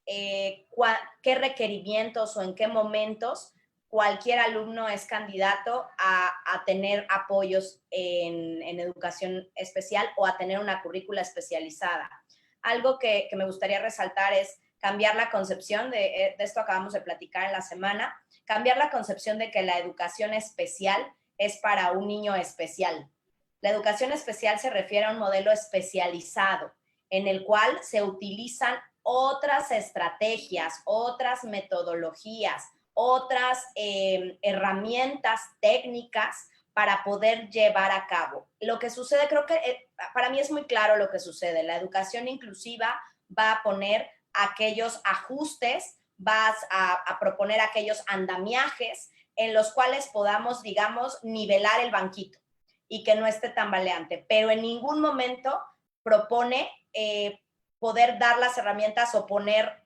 qué requerimientos o en qué momentos cualquier alumno es candidato a tener apoyos en educación especial o a tener una currícula especializada. Algo que me gustaría resaltar es cambiar la concepción, de esto acabamos de platicar en la semana, cambiar la concepción de que la educación especial es para un niño especial. La educación especial se refiere a un modelo especializado en el cual se utilizan otras estrategias, otras metodologías, otras herramientas técnicas para poder llevar a cabo. Lo que sucede, creo que para mí es muy claro lo que sucede. La educación inclusiva va a poner aquellos ajustes, vas a proponer aquellos andamiajes en los cuales podamos, digamos, nivelar el banquito y que no esté tambaleante, pero en ningún momento propone poder dar las herramientas o poner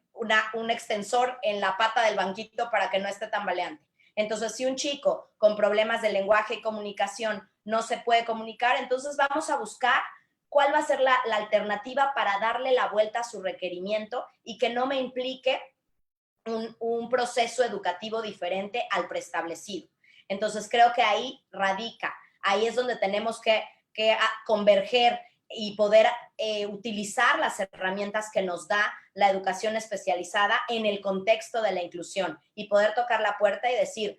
un extensor en la pata del banquito para que no esté tambaleante. Entonces, si un chico con problemas de lenguaje y comunicación no se puede comunicar, entonces vamos a buscar cuál va a ser la alternativa para darle la vuelta a su requerimiento y que no me implique un proceso educativo diferente al preestablecido. Entonces, creo que ahí radica, ahí es donde tenemos que converger y poder utilizar las herramientas que nos da la educación especializada en el contexto de la inclusión y poder tocar la puerta y decir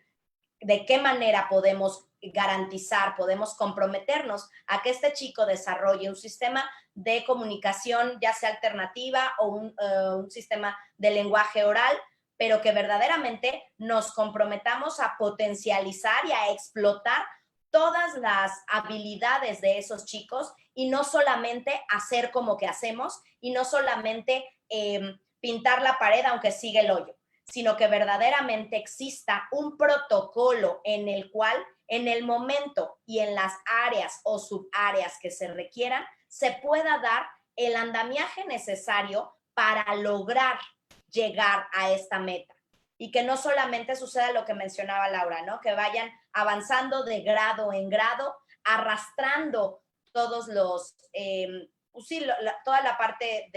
de qué manera podemos garantizar, podemos comprometernos a que este chico desarrolle un sistema de comunicación, ya sea alternativa o un sistema de lenguaje oral, pero que verdaderamente nos comprometamos a potencializar y a explotar todas las habilidades de esos chicos y no solamente hacer como que hacemos y no solamente pintar la pared aunque siga el hoyo, sino que verdaderamente exista un protocolo en el cual en el momento y en las áreas o subáreas que se requieran se pueda dar el andamiaje necesario para lograr llegar a esta meta. Y que no solamente suceda lo que mencionaba Laura, ¿no? Que vayan avanzando de grado en grado, arrastrando todos los, toda la parte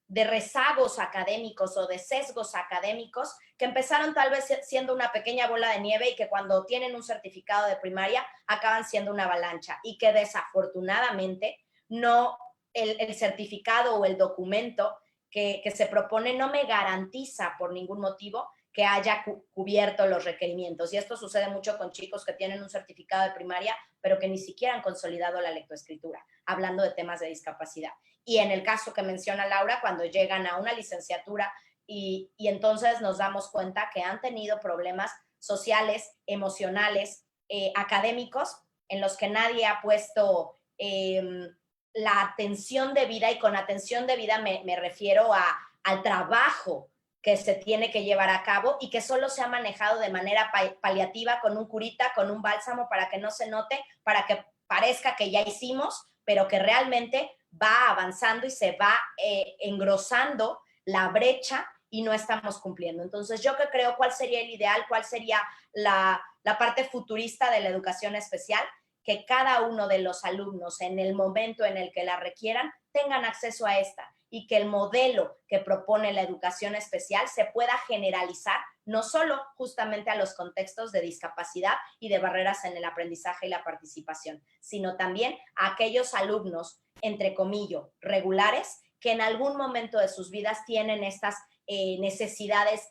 de rezagos académicos o de sesgos académicos que empezaron tal vez siendo una pequeña bola de nieve y que cuando tienen un certificado de primaria acaban siendo una avalancha y que desafortunadamente no el certificado o el documento que se propone no me garantiza por ningún motivo que haya cubierto los requerimientos. Y esto sucede mucho con chicos que tienen un certificado de primaria, pero que ni siquiera han consolidado la lectoescritura, hablando de temas de discapacidad. Y en el caso que menciona Laura, cuando llegan a una licenciatura y entonces nos damos cuenta que han tenido problemas sociales, emocionales, académicos, en los que nadie ha puesto la atención debida, y con atención debida me refiero al trabajo que se tiene que llevar a cabo y que solo se ha manejado de manera paliativa con un curita, con un bálsamo para que no se note, para que parezca que ya hicimos, pero que realmente va avanzando y se va engrosando la brecha y no estamos cumpliendo. Entonces, yo que creo cuál sería el ideal, cuál sería la parte futurista de la educación especial, que cada uno de los alumnos en el momento en el que la requieran tengan acceso a esta y que el modelo que propone la educación especial se pueda generalizar no solo justamente a los contextos de discapacidad y de barreras en el aprendizaje y la participación, sino también a aquellos alumnos, entre comillas, regulares, que en algún momento de sus vidas tienen estas necesidades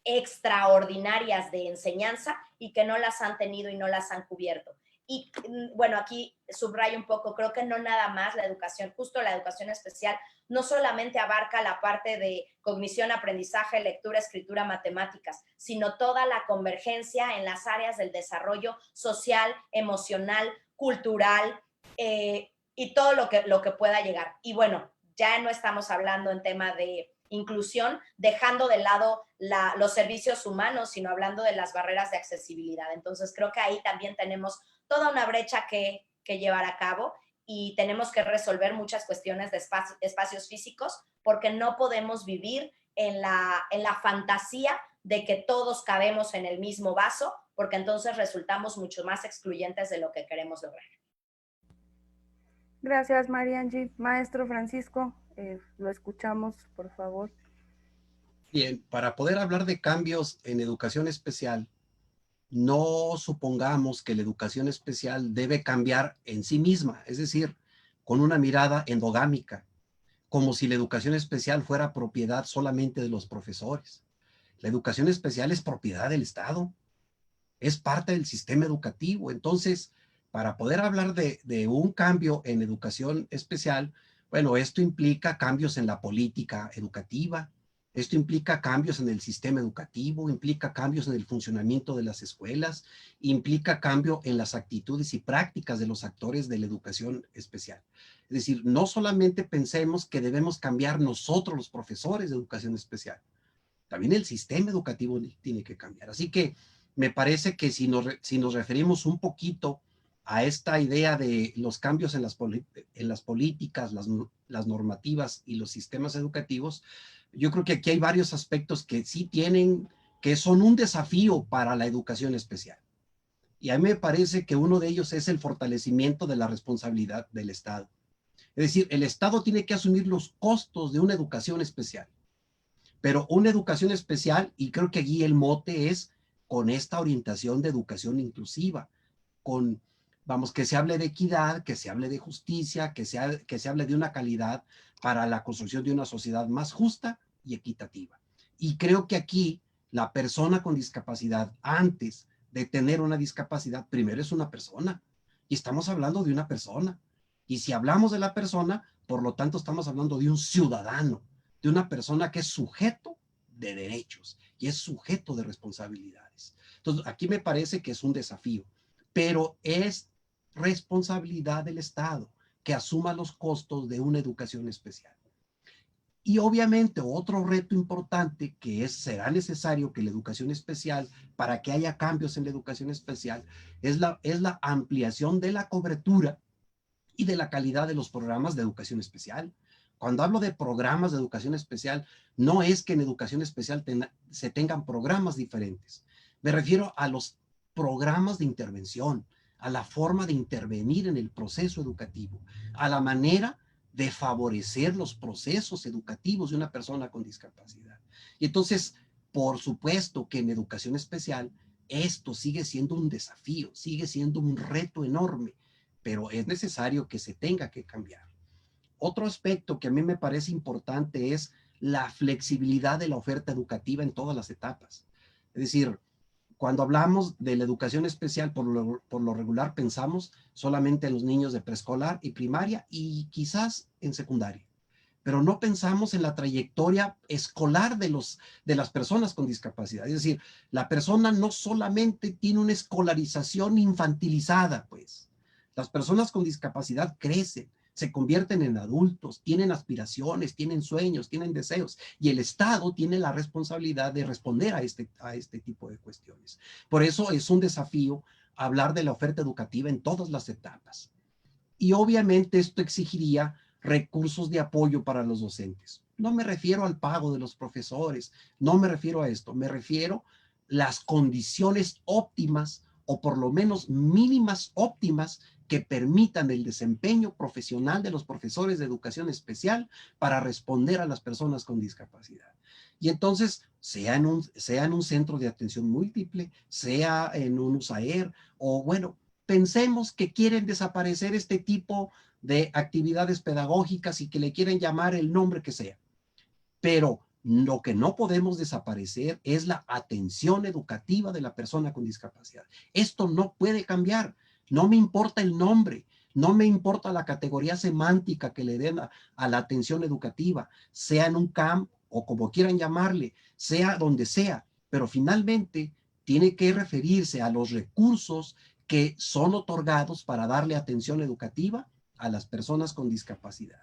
extraordinarias de enseñanza y que no las han tenido y no las han cubierto. Y bueno, aquí subrayo un poco, creo que no nada más la educación, justo la educación especial, no solamente abarca la parte de cognición, aprendizaje, lectura, escritura, matemáticas, sino toda la convergencia en las áreas del desarrollo social, emocional, cultural, y todo lo que pueda llegar. Y bueno, ya no estamos hablando en tema de inclusión, dejando de lado los servicios humanos, sino hablando de las barreras de accesibilidad. Entonces, creo que ahí también tenemos toda una brecha que llevar a cabo y tenemos que resolver muchas cuestiones de espacios físicos porque no podemos vivir en la fantasía de que todos cabemos en el mismo vaso, porque entonces resultamos mucho más excluyentes de lo que queremos lograr. Gracias, María Angie. Maestro Francisco, lo escuchamos, por favor. Bien, para poder hablar de cambios en educación especial, no supongamos que la educación especial debe cambiar en sí misma, es decir, con una mirada endogámica, como si la educación especial fuera propiedad solamente de los profesores. La educación especial es propiedad del Estado, es parte del sistema educativo. Entonces, para poder hablar de un cambio en educación especial, bueno, esto implica cambios en la política educativa, esto implica cambios en el sistema educativo, implica cambios en el funcionamiento de las escuelas, implica cambio en las actitudes y prácticas de los actores de la educación especial. Es decir, no solamente pensemos que debemos cambiar nosotros los profesores de educación especial, también el sistema educativo tiene que cambiar. Así que me parece que si nos referimos un poquito a esta idea de los cambios en las políticas, las normativas y los sistemas educativos, yo creo que aquí hay varios aspectos que sí que son un desafío para la educación especial. Y a mí me parece que uno de ellos es el fortalecimiento de la responsabilidad del Estado. Es decir, el Estado tiene que asumir los costos de una educación especial. Pero una educación especial, y creo que allí el mote es con esta orientación de educación inclusiva, que se hable de equidad, que se hable de justicia, que se hable de una calidad para la construcción de una sociedad más justa y equitativa. Y creo que aquí la persona con discapacidad, antes de tener una discapacidad, primero es una persona, y estamos hablando de una persona. Y si hablamos de la persona, por lo tanto estamos hablando de un ciudadano, de una persona que es sujeto de derechos y es sujeto de responsabilidades. Entonces, aquí me parece que es un desafío, pero es responsabilidad del Estado que asuma los costos de una educación especial. Y obviamente otro reto importante será necesario que la educación especial, para que haya cambios en la educación especial, es la ampliación de la cobertura y de la calidad de los programas de educación especial. Cuando hablo de programas de educación especial, no es que en educación especial se tengan programas diferentes. Me refiero a los programas de intervención, a la forma de intervenir en el proceso educativo, a la manera de favorecer los procesos educativos de una persona con discapacidad. Y entonces, por supuesto que en educación especial, esto sigue siendo un desafío, sigue siendo un reto enorme, pero es necesario que se tenga que cambiar. Otro aspecto que a mí me parece importante es la flexibilidad de la oferta educativa en todas las etapas. Es decir, cuando hablamos de la educación especial, por lo regular pensamos solamente en los niños de preescolar y primaria y quizás en secundaria, pero no pensamos en la trayectoria escolar de las personas con discapacidad. Es decir, la persona no solamente tiene una escolarización infantilizada, pues. Las personas con discapacidad crecen, se convierten en adultos, tienen aspiraciones, tienen sueños, tienen deseos, y el Estado tiene la responsabilidad de responder a este tipo de cuestiones. Por eso es un desafío hablar de la oferta educativa en todas las etapas. Y obviamente esto exigiría recursos de apoyo para los docentes. No me refiero al pago de los profesores, no me refiero a esto, me refiero a las condiciones óptimas o por lo menos mínimas óptimas que permitan el desempeño profesional de los profesores de educación especial para responder a las personas con discapacidad. Y entonces, sea en un centro de atención múltiple, sea en un USAER, o bueno, pensemos que quieren desaparecer este tipo de actividades pedagógicas y que le quieren llamar el nombre que sea. Pero lo que no podemos desaparecer es la atención educativa de la persona con discapacidad. Esto no puede cambiar. No me importa el nombre, no me importa la categoría semántica que le den a la atención educativa, sea en un camp o como quieran llamarle, sea donde sea, pero finalmente tiene que referirse a los recursos que son otorgados para darle atención educativa a las personas con discapacidad.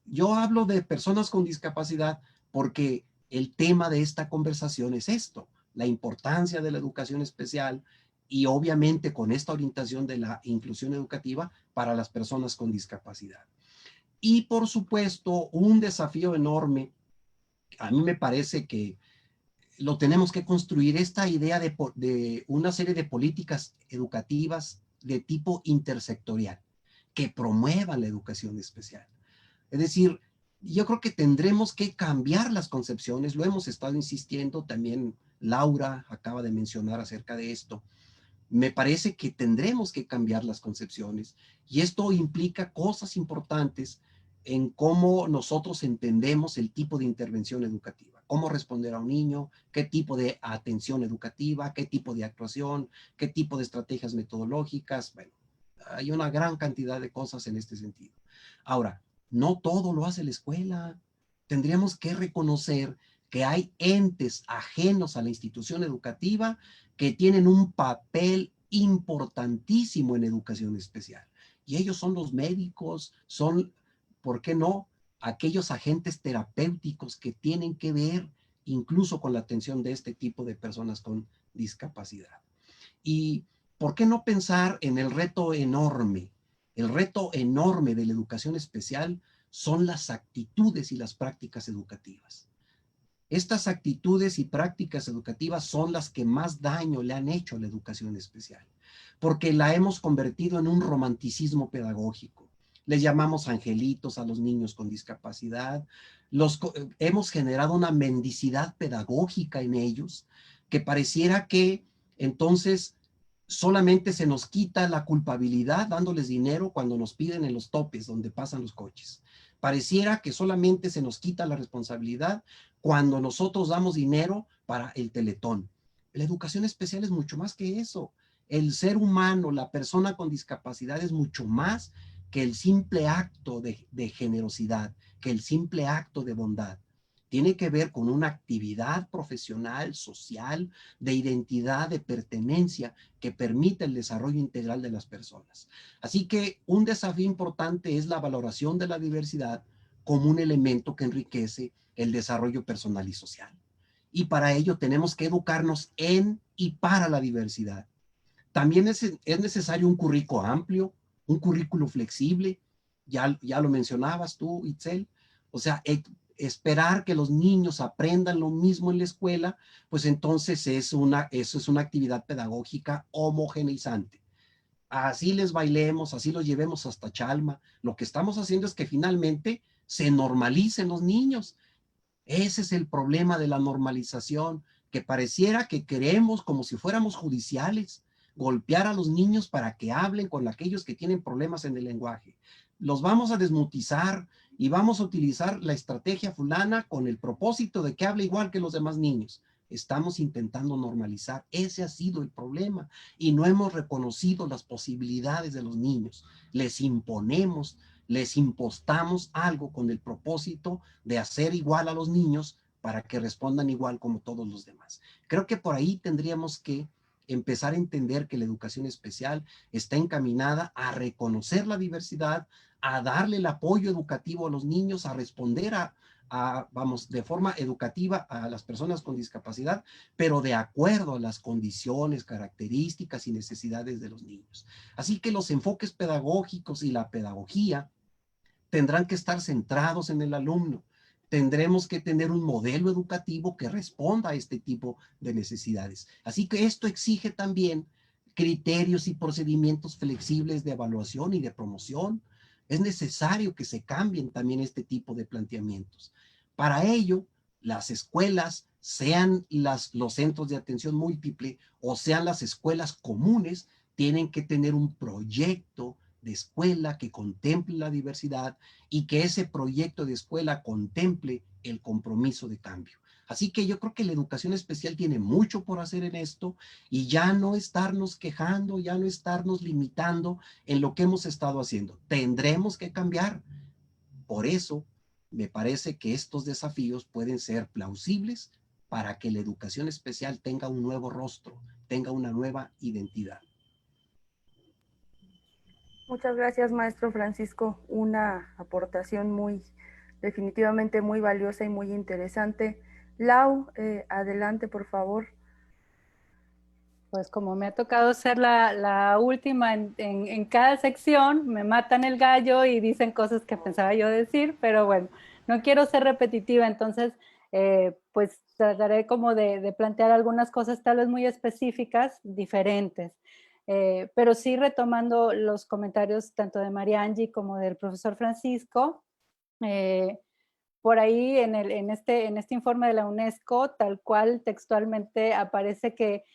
Yo hablo de personas con discapacidad porque el tema de esta conversación es esto, la importancia de la educación especial y obviamente con esta orientación de la inclusión educativa para las personas con discapacidad. Y por supuesto, un desafío enorme, a mí me parece que lo tenemos que construir, esta idea de una serie de políticas educativas de tipo intersectorial que promuevan la educación especial. Es decir, yo creo que tendremos que cambiar las concepciones, lo hemos estado insistiendo, también Laura acaba de mencionar acerca de esto. Me parece que tendremos que cambiar las concepciones y esto implica cosas importantes en cómo nosotros entendemos el tipo de intervención educativa, cómo responder a un niño, qué tipo de atención educativa, qué tipo de actuación, qué tipo de estrategias metodológicas. Bueno, hay una gran cantidad de cosas en este sentido. Ahora, no todo lo hace la escuela. Tendríamos que reconocer que hay entes ajenos a la institución educativa que tienen un papel importantísimo en educación especial. Y ellos son los médicos, son, ¿por qué no?, aquellos agentes terapéuticos que tienen que ver incluso con la atención de este tipo de personas con discapacidad. Y ¿por qué no pensar en el reto enorme? El reto enorme de la educación especial son las actitudes y las prácticas educativas. Estas actitudes y prácticas educativas son las que más daño le han hecho a la educación especial, porque la hemos convertido en un romanticismo pedagógico. Les llamamos angelitos a los niños con discapacidad, hemos generado una mendicidad pedagógica en ellos, que pareciera que entonces solamente se nos quita la culpabilidad dándoles dinero cuando nos piden en los topes donde pasan los coches. Pareciera que solamente se nos quita la responsabilidad cuando nosotros damos dinero para el Teletón. La educación especial es mucho más que eso. El ser humano, la persona con discapacidad es mucho más que el simple acto de generosidad, que el simple acto de bondad. Tiene que ver con una actividad profesional, social, de identidad, de pertenencia, que permite el desarrollo integral de las personas. Así que un desafío importante es la valoración de la diversidad como un elemento que enriquece el desarrollo personal y social. Y para ello tenemos que educarnos en y para la diversidad. También es necesario un currículo amplio, un currículo flexible, ya lo mencionabas tú, Itzel, o sea, esperar que los niños aprendan lo mismo en la escuela, pues entonces eso es una actividad pedagógica homogeneizante. Así les bailemos, así los llevemos hasta Chalma. Lo que estamos haciendo es que finalmente se normalicen los niños. Ese es el problema de la normalización, que pareciera que queremos, como si fuéramos judiciales, golpear a los niños para que hablen con aquellos que tienen problemas en el lenguaje. Los vamos a desmutizar y vamos a utilizar la estrategia fulana con el propósito de que hable igual que los demás niños. Estamos intentando normalizar. Ese ha sido el problema y no hemos reconocido las posibilidades de los niños. Les imponemos, les impostamos algo con el propósito de hacer igual a los niños para que respondan igual como todos los demás. Creo que por ahí tendríamos que empezar a entender que la educación especial está encaminada a reconocer la diversidad, a darle el apoyo educativo a los niños, a responder vamos, de forma educativa a las personas con discapacidad, pero de acuerdo a las condiciones, características y necesidades de los niños. Así que los enfoques pedagógicos y la pedagogía tendrán que estar centrados en el alumno. Tendremos que tener un modelo educativo que responda a este tipo de necesidades. Así que esto exige también criterios y procedimientos flexibles de evaluación y de promoción. Es necesario que se cambien también este tipo de planteamientos. Para ello, las escuelas, sean los centros de atención múltiple o sean las escuelas comunes, tienen que tener un proyecto de escuela que contemple la diversidad y que ese proyecto de escuela contemple el compromiso de cambio. Así que yo creo que la educación especial tiene mucho por hacer en esto y ya no estarnos quejando, ya no estarnos limitando en lo que hemos estado haciendo. Tendremos que cambiar. Por eso, me parece que estos desafíos pueden ser plausibles para que la educación especial tenga un nuevo rostro, tenga una nueva identidad. Muchas gracias, maestro Francisco. Una aportación definitivamente muy valiosa y muy interesante. Lau, adelante, por favor. Pues como me ha tocado ser la última en cada sección, me matan el gallo y dicen cosas que pensaba yo decir, pero bueno, no quiero ser repetitiva, entonces pues trataré como de plantear algunas cosas tal vez muy específicas, diferentes. Pero sí retomando los comentarios tanto de María Angie como del profesor Francisco, por ahí en este informe de la UNESCO, tal cual textualmente aparece que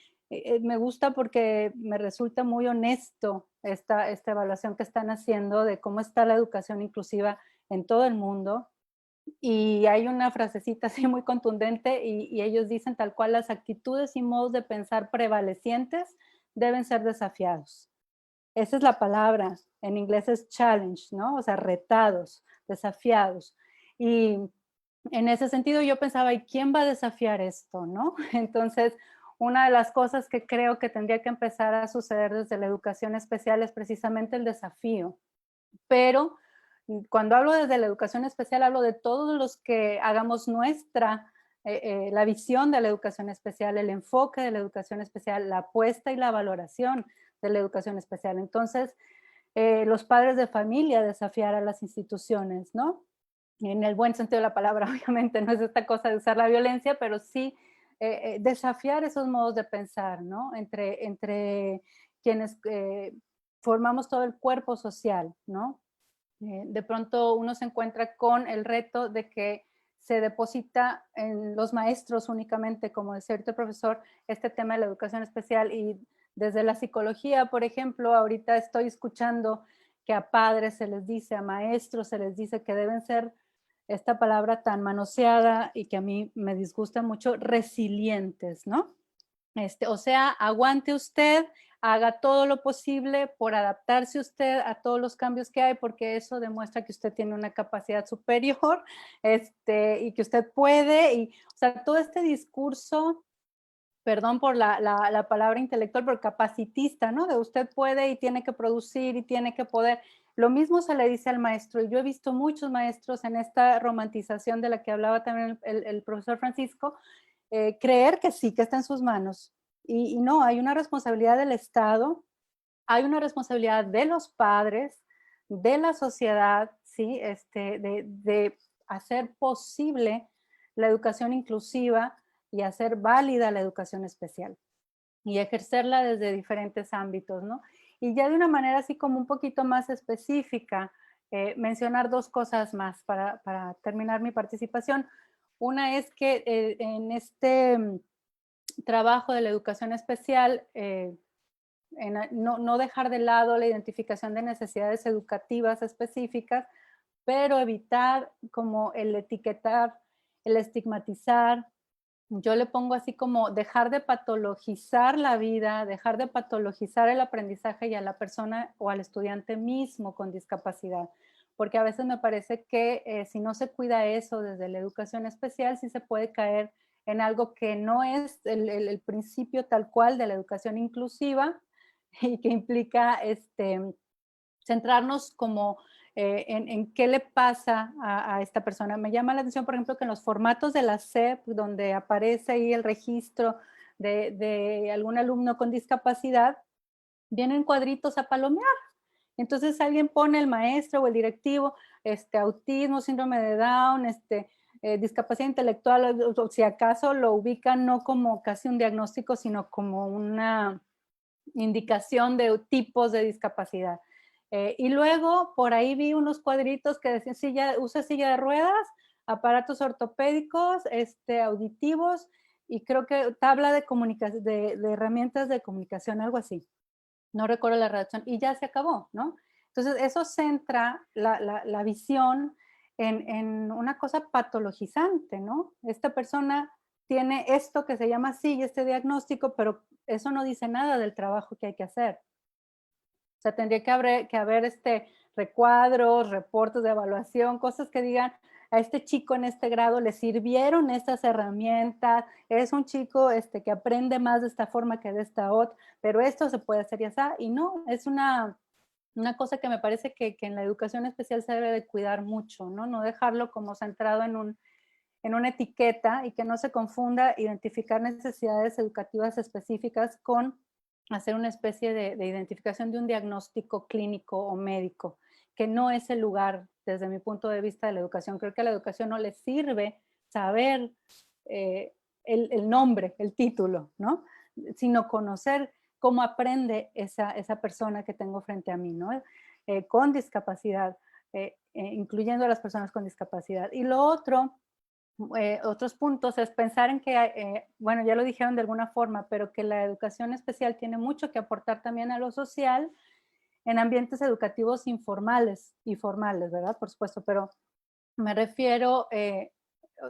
me gusta porque me resulta muy honesto esta evaluación que están haciendo de cómo está la educación inclusiva en todo el mundo. Y hay una frasecita así muy contundente y ellos dicen tal cual: las actitudes y modos de pensar prevalecientes deben ser desafiados. Esa es la palabra, en inglés es challenge, ¿no? O sea, retados, desafiados. Y en ese sentido yo pensaba, ¿y quién va a desafiar esto, no? Entonces, una de las cosas que creo que tendría que empezar a suceder desde la educación especial es precisamente el desafío. Pero cuando hablo desde la educación especial, hablo de todos los que hagamos nuestra la visión de la educación especial, el enfoque de la educación especial, la apuesta y la valoración de la educación especial. Entonces, los padres de familia desafiar a las instituciones, ¿no? En el buen sentido de la palabra, obviamente, no es esta cosa de usar la violencia, pero sí desafiar esos modos de pensar, ¿no? Entre quienes formamos todo el cuerpo social, ¿no? De pronto uno se encuentra con el reto de que se deposita en los maestros únicamente, como decía ahorita el profesor, este tema de la educación especial, y desde la psicología, por ejemplo, ahorita estoy escuchando que a padres se les dice, a maestros se les dice que deben ser, esta palabra tan manoseada y que a mí me disgusta mucho, resilientes, ¿no? O sea, aguante usted, haga todo lo posible por adaptarse usted a todos los cambios que hay, porque eso demuestra que usted tiene una capacidad superior, y que usted puede, y, o sea, todo este discurso, perdón por la palabra intelectual, pero capacitista, ¿no? De usted puede y tiene que producir y tiene que poder. Lo mismo se le dice al maestro, y yo he visto muchos maestros en esta romantización de la que hablaba también el profesor Francisco, creer que sí, que está en sus manos. Y no, hay una responsabilidad del Estado, hay una responsabilidad de los padres, de la sociedad, ¿sí? De hacer posible la educación inclusiva y hacer válida la educación especial y ejercerla desde diferentes ámbitos, ¿no? Y ya de una manera así como un poquito más específica, mencionar dos cosas más para terminar mi participación. Una es que en este trabajo de la educación especial, no dejar de lado la identificación de necesidades educativas específicas, pero evitar como el etiquetar, el estigmatizar. Yo le pongo así como dejar de patologizar la vida, dejar de patologizar el aprendizaje y a la persona o al estudiante mismo con discapacidad, porque a veces me parece que si no se cuida eso desde la educación especial, sí se puede caer en algo que no es el principio tal cual de la educación inclusiva y que implica centrarnos como en qué le pasa a esta persona. Me llama la atención, por ejemplo, que en los formatos de la SEP, donde aparece ahí el registro de algún alumno con discapacidad, vienen cuadritos a palomear. Entonces alguien pone, el maestro o el directivo, autismo, síndrome de Down, discapacidad intelectual, o si acaso lo ubican no como casi un diagnóstico, sino como indicación de tipos de discapacidad. Y luego por ahí vi unos cuadritos que decían usa silla de ruedas, aparatos ortopédicos, auditivos, y creo que tabla de comunicación, de herramientas de comunicación, algo así. No recuerdo la redacción, y ya se acabó, ¿no? Entonces, eso centra la visión en una cosa patologizante, ¿no? Esta persona tiene esto que se llama así, este diagnóstico, pero eso no dice nada del trabajo que hay que hacer. O sea, tendría que haber recuadros, reportes de evaluación, cosas que digan, a este chico en este grado le sirvieron estas herramientas, es un chico que aprende más de esta forma que de esta otra, pero esto se puede hacer y así, y no, es una cosa que me parece que en la educación especial se debe de cuidar mucho, ¿no? No dejarlo como centrado en una etiqueta y que no se confunda identificar necesidades educativas específicas con hacer una especie de identificación de un diagnóstico clínico o médico, que no es el lugar, desde mi punto de vista, de la educación. Creo que a la educación no le sirve saber el nombre, el título, ¿no? Sino conocer cómo aprende esa persona que tengo frente a mí, ¿no? Con discapacidad, incluyendo a las personas con discapacidad. Y lo otro, otros puntos es pensar en que, bueno, ya lo dijeron de alguna forma, pero que la educación especial tiene mucho que aportar también a lo social en ambientes educativos informales y formales, ¿verdad? Por supuesto, pero me refiero,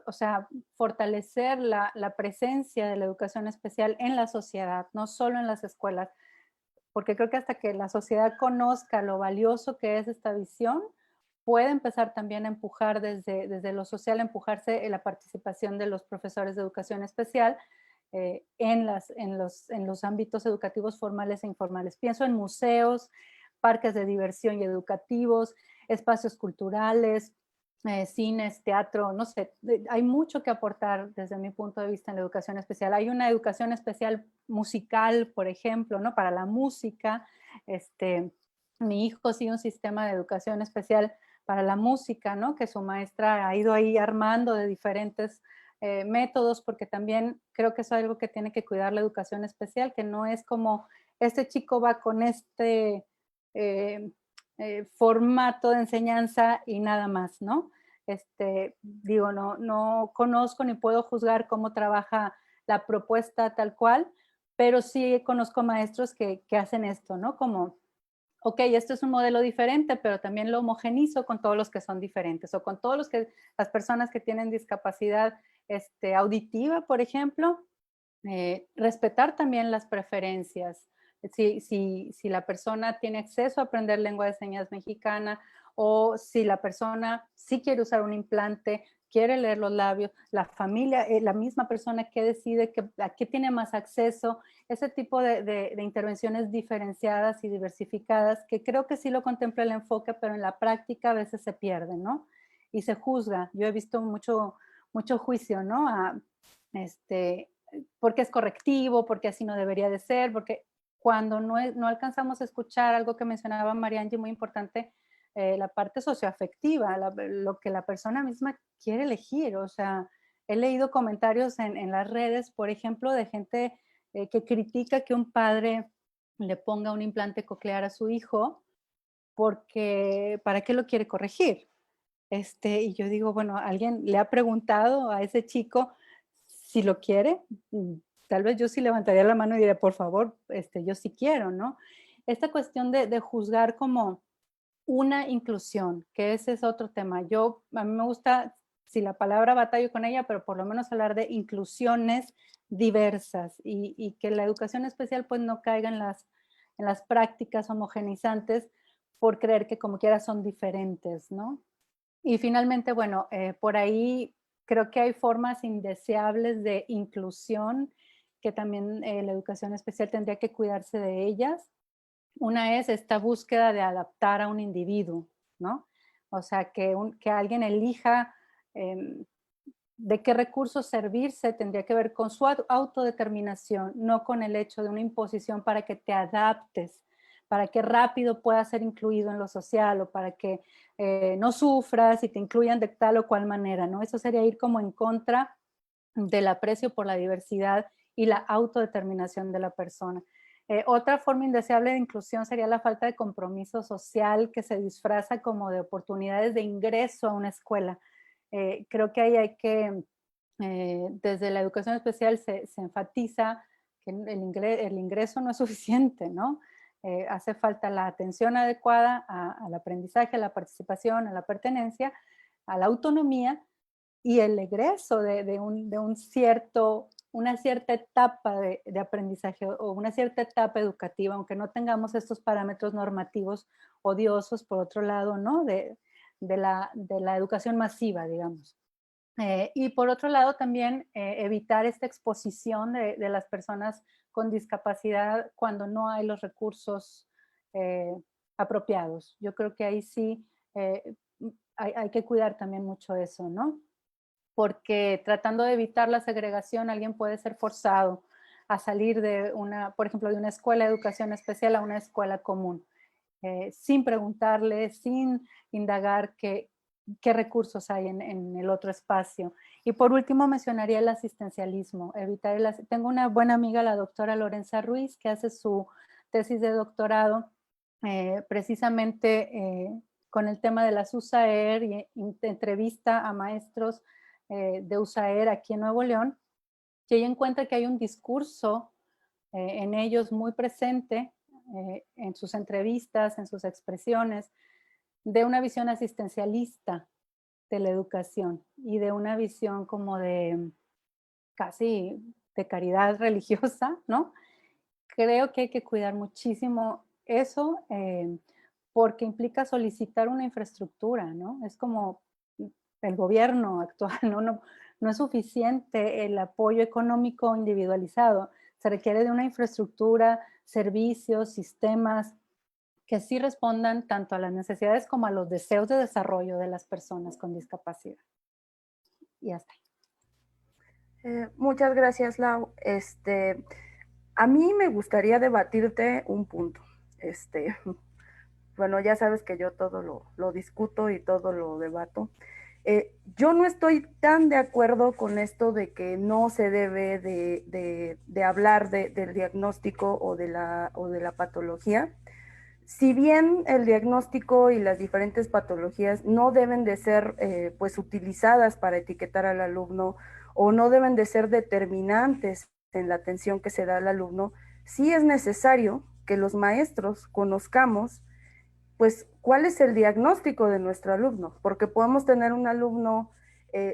o sea, fortalecer la presencia de la educación especial en la sociedad, no solo en las escuelas, porque creo que hasta que la sociedad conozca lo valioso que es esta visión, puede empezar también a empujar desde lo social, a empujarse en la participación de los profesores de educación especial en los ámbitos educativos formales e informales. Pienso en museos, parques de diversión y educativos, espacios culturales, cines, teatro, no sé, hay mucho que aportar desde mi punto de vista en la educación especial. Hay una educación especial musical, por ejemplo, ¿no? Para la música. Mi hijo sigue un sistema de educación especial para la música, ¿no? Que su maestra ha ido ahí armando de diferentes métodos, porque también creo que es algo que tiene que cuidar la educación especial, que no es como este chico va con formato de enseñanza y nada más, ¿no? Digo, no conozco ni puedo juzgar cómo trabaja la propuesta tal cual, pero sí conozco maestros que hacen esto, ¿no? Como, ok, esto es un modelo diferente, pero también lo homogenizo con todos los que son diferentes o con todos las personas que tienen discapacidad auditiva, por ejemplo, respetar también las preferencias. Si la persona tiene acceso a aprender lengua de señas mexicana o si la persona sí quiere usar un implante, quiere leer los labios, la familia, la misma persona que decide a qué tiene más acceso, ese tipo de intervenciones diferenciadas y diversificadas, que creo que sí lo contempla el enfoque, pero en la práctica a veces se pierde, ¿no? Y se juzga. Yo he visto mucho juicio, ¿no? Porque es correctivo, porque así no debería de ser, porque cuando no alcanzamos a escuchar algo que mencionaba Mariangi, muy importante, la parte socioafectiva, lo que la persona misma quiere elegir. O sea, he leído comentarios en las redes, por ejemplo, de gente que critica que un padre le ponga un implante coclear a su hijo porque ¿para qué lo quiere corregir? Y yo digo, bueno, ¿alguien le ha preguntado a ese chico si lo quiere? Tal vez yo sí levantaría la mano y diría, por favor, yo sí quiero, ¿no? Esta cuestión de juzgar como una inclusión, que ese es otro tema. A mí me gusta, si la palabra batallo con ella, pero por lo menos hablar de inclusiones diversas y que la educación especial pues no caiga en las prácticas homogenizantes por creer que como quiera son diferentes, ¿no? Y finalmente, bueno, por ahí creo que hay formas indeseables de inclusión que también la educación especial tendría que cuidarse de ellas. Una es esta búsqueda de adaptar a un individuo, ¿no? O sea, que alguien elija de qué recursos servirse tendría que ver con su autodeterminación, no con el hecho de una imposición para que te adaptes, para que rápido puedas ser incluido en lo social o para que no sufras y te incluyan de tal o cual manera, ¿no? Eso sería ir como en contra del aprecio por la diversidad y la autodeterminación de la persona. Otra forma indeseable de inclusión sería la falta de compromiso social que se disfraza como de oportunidades de ingreso a una escuela. Creo que ahí hay que, desde la educación especial se enfatiza que el ingreso no es suficiente, ¿no? Hace falta la atención adecuada al aprendizaje, a la participación, a la pertenencia, a la autonomía y el egreso de un cierto, una cierta etapa de aprendizaje o una cierta etapa educativa, aunque no tengamos estos parámetros normativos odiosos, por otro lado, ¿no? De la educación masiva, digamos. Y por otro lado, también evitar esta exposición de las personas con discapacidad cuando no hay los recursos eh, apropiados. Yo creo que ahí sí hay que cuidar también mucho eso, ¿no? Porque tratando de evitar la segregación, alguien puede ser forzado a salir de una, por ejemplo, de una escuela de educación especial a una escuela común, sin preguntarle, sin indagar qué recursos hay en el otro espacio. Y por último mencionaría el asistencialismo. Tengo una buena amiga, la doctora Lorenza Ruiz, que hace su tesis de doctorado precisamente con el tema de las USAER y entrevista a maestros de USAER aquí en Nuevo León, que ella encuentra que hay un discurso en ellos muy presente, en sus entrevistas, en sus expresiones, de una visión asistencialista de la educación y de una visión como de casi de caridad religiosa, ¿no? Creo que hay que cuidar muchísimo eso porque implica solicitar una infraestructura, ¿no? Es como el gobierno actual, ¿no? No es suficiente el apoyo económico individualizado. Se requiere de una infraestructura, servicios, sistemas que sí respondan tanto a las necesidades como a los deseos de desarrollo de las personas con discapacidad. Y hasta ahí. Muchas gracias, Lau. A mí me gustaría debatirte un punto. Bueno, ya sabes que yo todo lo discuto y todo lo debato. Yo no estoy tan de acuerdo con esto de que no se debe de hablar del diagnóstico o de la patología. Si bien el diagnóstico y las diferentes patologías no deben de ser pues utilizadas para etiquetar al alumno o no deben de ser determinantes en la atención que se da al alumno, sí es necesario que los maestros conozcamos pues cuál es el diagnóstico de nuestro alumno, porque podemos tener un alumno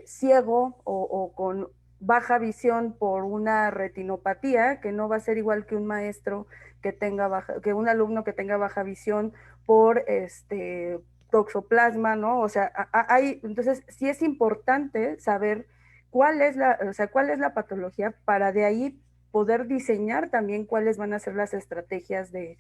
ciego o con baja visión por una retinopatía, que no va a ser igual que un maestro que un alumno que tenga baja visión por toxoplasma, ¿no? O sea, entonces sí es importante saber cuál es la patología para de ahí poder diseñar también cuáles van a ser las estrategias de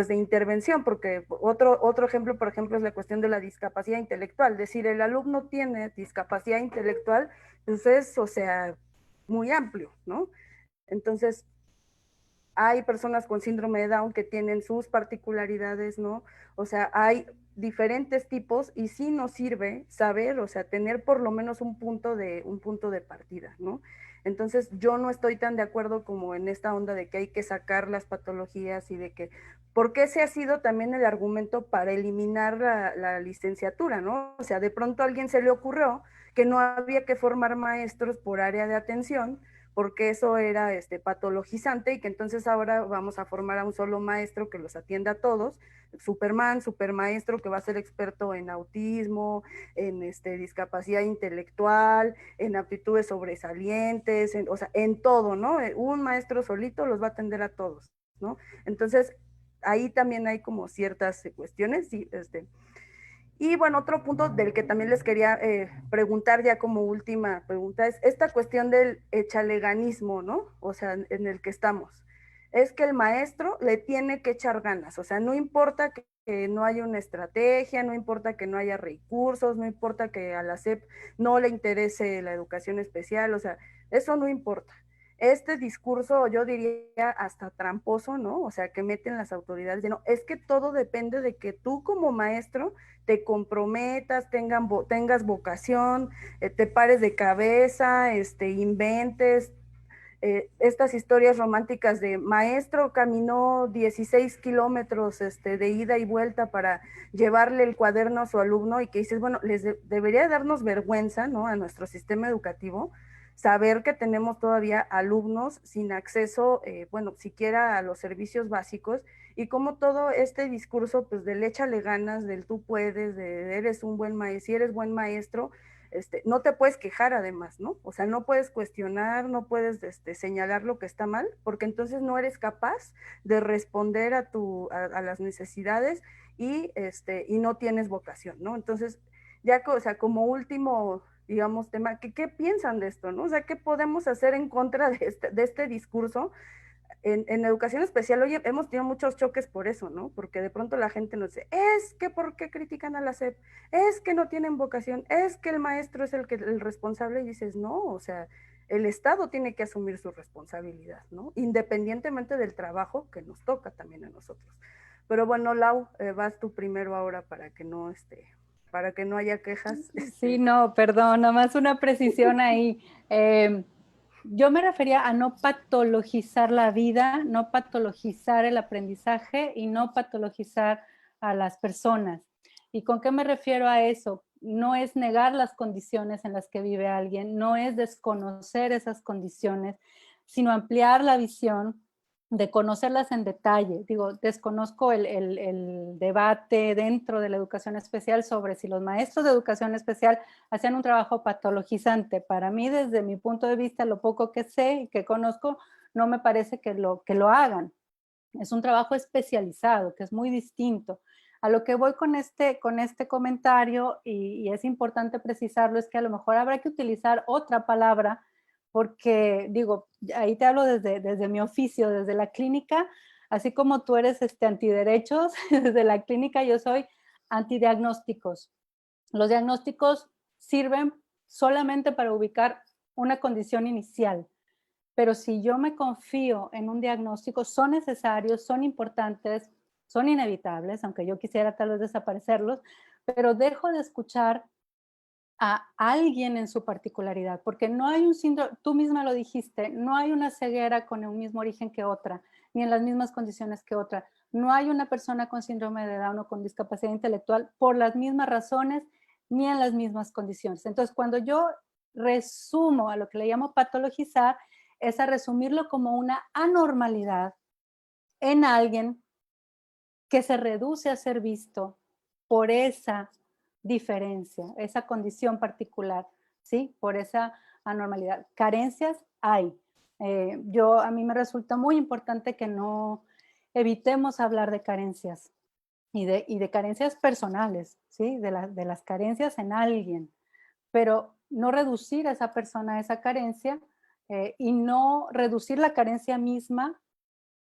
intervención, porque otro ejemplo, por ejemplo, es la cuestión de la discapacidad intelectual. Decir, el alumno tiene discapacidad intelectual, pues es, o sea, muy amplio, ¿no? Entonces, hay personas con síndrome de Down que tienen sus particularidades, ¿no? O sea, hay diferentes tipos y sí nos sirve saber, o sea, tener por lo menos un punto de partida, ¿no? Entonces, yo no estoy tan de acuerdo como en esta onda de que hay que sacar las patologías y de que, porque ese ha sido también el argumento para eliminar la licenciatura, ¿no? O sea, de pronto a alguien se le ocurrió que no había que formar maestros por área de atención, porque eso era patologizante y que entonces ahora vamos a formar a un solo maestro que los atienda a todos, Superman, supermaestro que va a ser experto en autismo, en discapacidad intelectual, en aptitudes sobresalientes, o sea, en todo, ¿no? Un maestro solito los va a atender a todos, ¿no? Entonces, ahí también hay como ciertas cuestiones, sí, y bueno, otro punto del que también les quería preguntar ya como última pregunta es esta cuestión del echaleganismo, ¿no? O sea, en el que estamos. Es que el maestro le tiene que echar ganas, o sea, no importa que no haya una estrategia, no importa que no haya recursos, no importa que a la SEP no le interese la educación especial, o sea, eso no importa. Este discurso, yo diría hasta tramposo, ¿no? O sea, que meten las autoridades de no, es que todo depende de que tú como maestro te comprometas, tengas vocación, te pares de cabeza, inventes, estas historias románticas de maestro caminó 16 kilómetros de ida y vuelta para llevarle el cuaderno a su alumno, y que dices, bueno, debería darnos vergüenza, ¿no?, a nuestro sistema educativo, saber que tenemos todavía alumnos sin acceso, bueno, siquiera a los servicios básicos, y como todo este discurso, pues, del échale ganas, del tú puedes, de eres un buen maestro, si eres buen maestro, no te puedes quejar además, ¿no? O sea, no puedes cuestionar, no puedes señalar lo que está mal, porque entonces no eres capaz de responder a las necesidades, y no tienes vocación, ¿no? Entonces, ya, o sea, como último, digamos, tema, ¿qué piensan de esto, no? O sea, ¿qué podemos hacer en contra de este discurso? En educación especial, oye, hemos tenido muchos choques por eso, ¿no? Porque de pronto la gente nos dice, es que ¿por qué critican a la SEP? Es que no tienen vocación, es que el maestro es el responsable, y dices, no, o sea, el Estado tiene que asumir su responsabilidad, ¿no? Independientemente del trabajo que nos toca también a nosotros. Pero bueno, Lau, vas tú primero ahora para que no haya quejas. Sí, no, perdón, nada más una precisión ahí. Yo me refería a no patologizar la vida, no patologizar el aprendizaje y no patologizar a las personas. ¿Y con qué me refiero a eso? No es negar las condiciones en las que vive alguien, no es desconocer esas condiciones, sino ampliar la visión de conocerlas en detalle. Digo, desconozco el debate dentro de la educación especial sobre si los maestros de educación especial hacían un trabajo patologizante. Para mí, desde mi punto de vista, lo poco que sé y que conozco, no me parece que lo hagan. Es un trabajo especializado, que es muy distinto. A lo que voy con este comentario, y es importante precisarlo, es que a lo mejor habrá que utilizar otra palabra, porque digo, ahí te hablo desde mi oficio, desde la clínica, así como tú eres antiderechos, desde la clínica yo soy antidiagnósticos. Los diagnósticos sirven solamente para ubicar una condición inicial, pero si yo me confío en un diagnóstico, son necesarios, son importantes, son inevitables, aunque yo quisiera tal vez desaparecerlos, pero dejo de escuchar a alguien en su particularidad, porque no hay un síndrome, tú misma lo dijiste, no hay una ceguera con el mismo origen que otra, ni en las mismas condiciones que otra. No hay una persona con síndrome de Down o con discapacidad intelectual por las mismas razones, ni en las mismas condiciones. Entonces, cuando yo resumo a lo que le llamo patologizar, es a resumirlo como una anormalidad en alguien que se reduce a ser visto por esa diferencia, esa condición particular, ¿sí? Por esa anormalidad. Carencias hay. A mí me resulta muy importante que no evitemos hablar de carencias y de carencias personales, ¿sí? De las carencias en alguien, pero no reducir a esa persona a esa carencia, y no reducir la carencia misma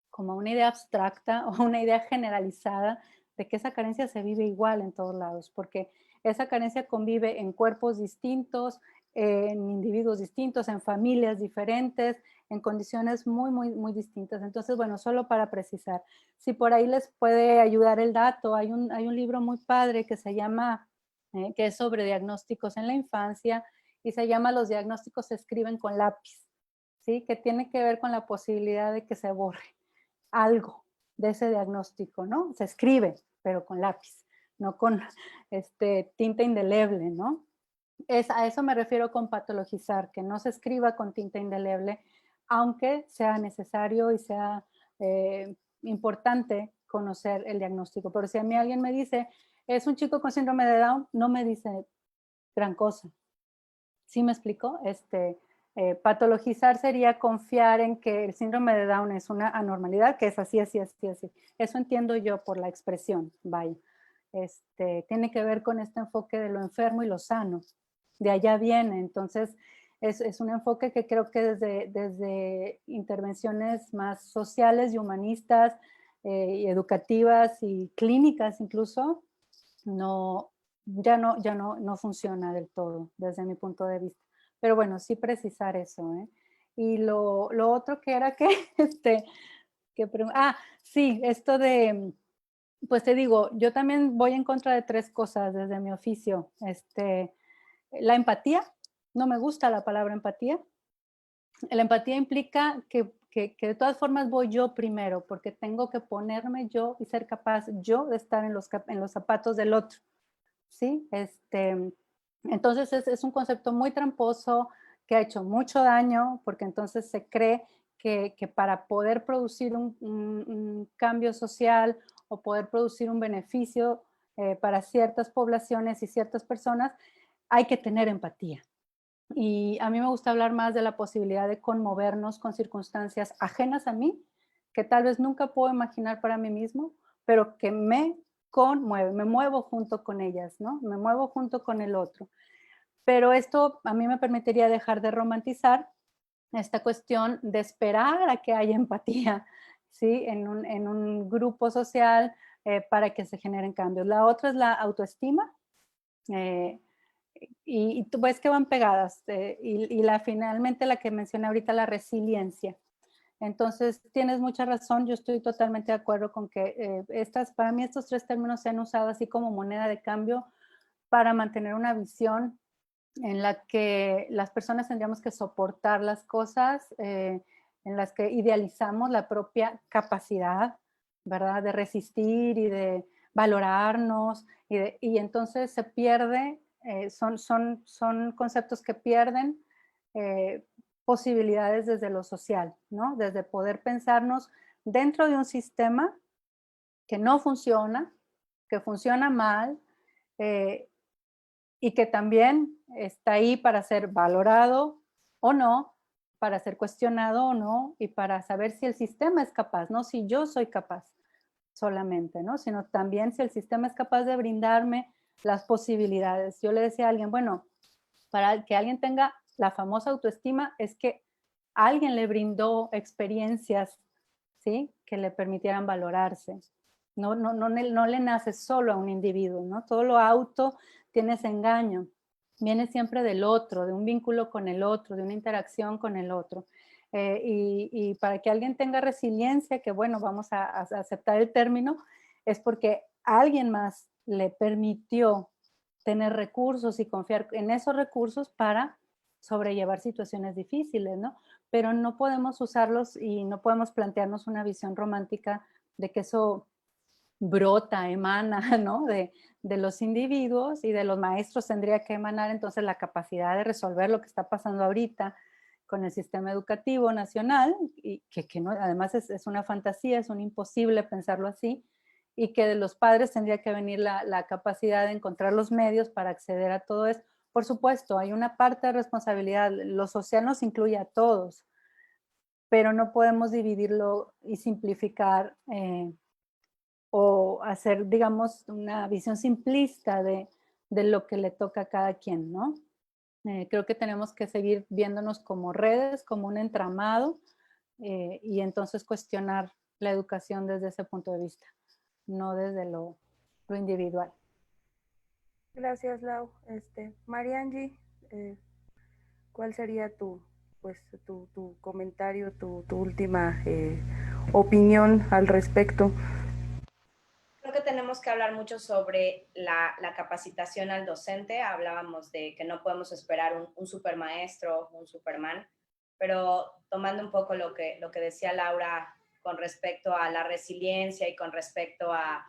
como una idea abstracta o una idea generalizada de que esa carencia se vive igual en todos lados, porque esa carencia convive en cuerpos distintos, en individuos distintos, en familias diferentes, en condiciones muy, muy, muy distintas. Entonces, bueno, solo para precisar, si por ahí les puede ayudar el dato, hay un libro muy padre que se llama, que es sobre diagnósticos en la infancia, y se llama Los diagnósticos se escriben con lápiz, ¿sí? Que tiene que ver con la posibilidad de que se borre algo de ese diagnóstico, ¿no? Se escribe, pero con lápiz, no con tinta indeleble, ¿no? A eso me refiero con patologizar, que no se escriba con tinta indeleble, aunque sea necesario y sea importante conocer el diagnóstico. Pero si a mí alguien me dice, es un chico con síndrome de Down, no me dice gran cosa. ¿Sí me explico? Patologizar sería confiar en que el síndrome de Down es una anormalidad, que es así, así, así, así. Eso entiendo yo por la expresión, vaya. Tiene que ver con este enfoque de lo enfermo y lo sano. De allá viene. Entonces, es un enfoque que creo que desde intervenciones más sociales y humanistas, y educativas y clínicas incluso, ya no funciona del todo, desde mi punto de vista. Pero bueno, sí precisar eso, ¿eh? Y lo otro que era que, sí, esto de, pues te digo, yo también voy en contra de 3 cosas desde mi oficio. La empatía, no me gusta la palabra empatía. la empatía implica que de todas formas voy yo primero, porque tengo que ponerme yo y ser capaz yo de estar en los zapatos del otro, ¿sí? Entonces es un concepto muy tramposo que ha hecho mucho daño, porque entonces se cree que para poder producir un cambio social o poder producir un beneficio para ciertas poblaciones y ciertas personas, hay que tener empatía. Y a mí me gusta hablar más de la posibilidad de conmovernos con circunstancias ajenas a mí, que tal vez nunca puedo imaginar para mí mismo, pero que me conmueve, me muevo junto con ellas, ¿no? Me muevo junto con el otro. Pero esto a mí me permitiría dejar de romantizar esta cuestión de esperar a que haya empatía, ¿sí? En un grupo social para que se generen cambios. La otra es la autoestima. Eh, y tú ves que van pegadas. Y finalmente la que mencioné ahorita, la resiliencia. Entonces, tienes mucha razón, yo estoy totalmente de acuerdo con que para mí estos tres términos se han usado así como moneda de cambio para mantener una visión en la que las personas tendríamos que soportar las cosas, en las que idealizamos la propia capacidad, ¿verdad? De resistir y de valorarnos, y entonces se pierde, son conceptos que pierden posibilidades desde lo social, ¿no? Desde poder pensarnos dentro de un sistema que no funciona, que funciona mal, eh, y que también está ahí para ser valorado o no, para ser cuestionado o no, y para saber si el sistema es capaz, no si yo soy capaz solamente, ¿no? Sino también si el sistema es capaz de brindarme las posibilidades. Yo le decía a alguien, bueno, para que alguien tenga la famosa autoestima es que alguien le brindó experiencias, ¿sí? Que le permitieran valorarse. No le nace solo a un individuo, ¿no? Todo lo auto tiene ese engaño. Viene siempre del otro, de un vínculo con el otro, de una interacción con el otro. Y para que alguien tenga resiliencia, que bueno, vamos a aceptar el término, es porque alguien más le permitió tener recursos y confiar en esos recursos para sobrellevar situaciones difíciles, ¿no? Pero no podemos usarlos y no podemos plantearnos una visión romántica de que eso brota, emana, ¿no? De los individuos, y de los maestros tendría que emanar entonces la capacidad de resolver lo que está pasando ahorita con el sistema educativo nacional, y que no, además es una fantasía, es un imposible pensarlo así, y que de los padres tendría que venir la capacidad de encontrar los medios para acceder a todo eso. Por supuesto, hay una parte de responsabilidad, lo social nos incluye a todos, pero no podemos dividirlo y simplificar o hacer, digamos, una visión simplista de lo que le toca a cada quien, ¿no? Creo que tenemos que seguir viéndonos como redes, como un entramado, y entonces cuestionar la educación desde ese punto de vista, no desde lo individual. Gracias, Lau. Mariangi, ¿cuál sería tu comentario, tu última opinión al respecto? Creo que tenemos que hablar mucho sobre la capacitación al docente. Hablábamos de que no podemos esperar un supermaestro, un superman, pero tomando un poco lo que decía Laura con respecto a la resiliencia y con respecto a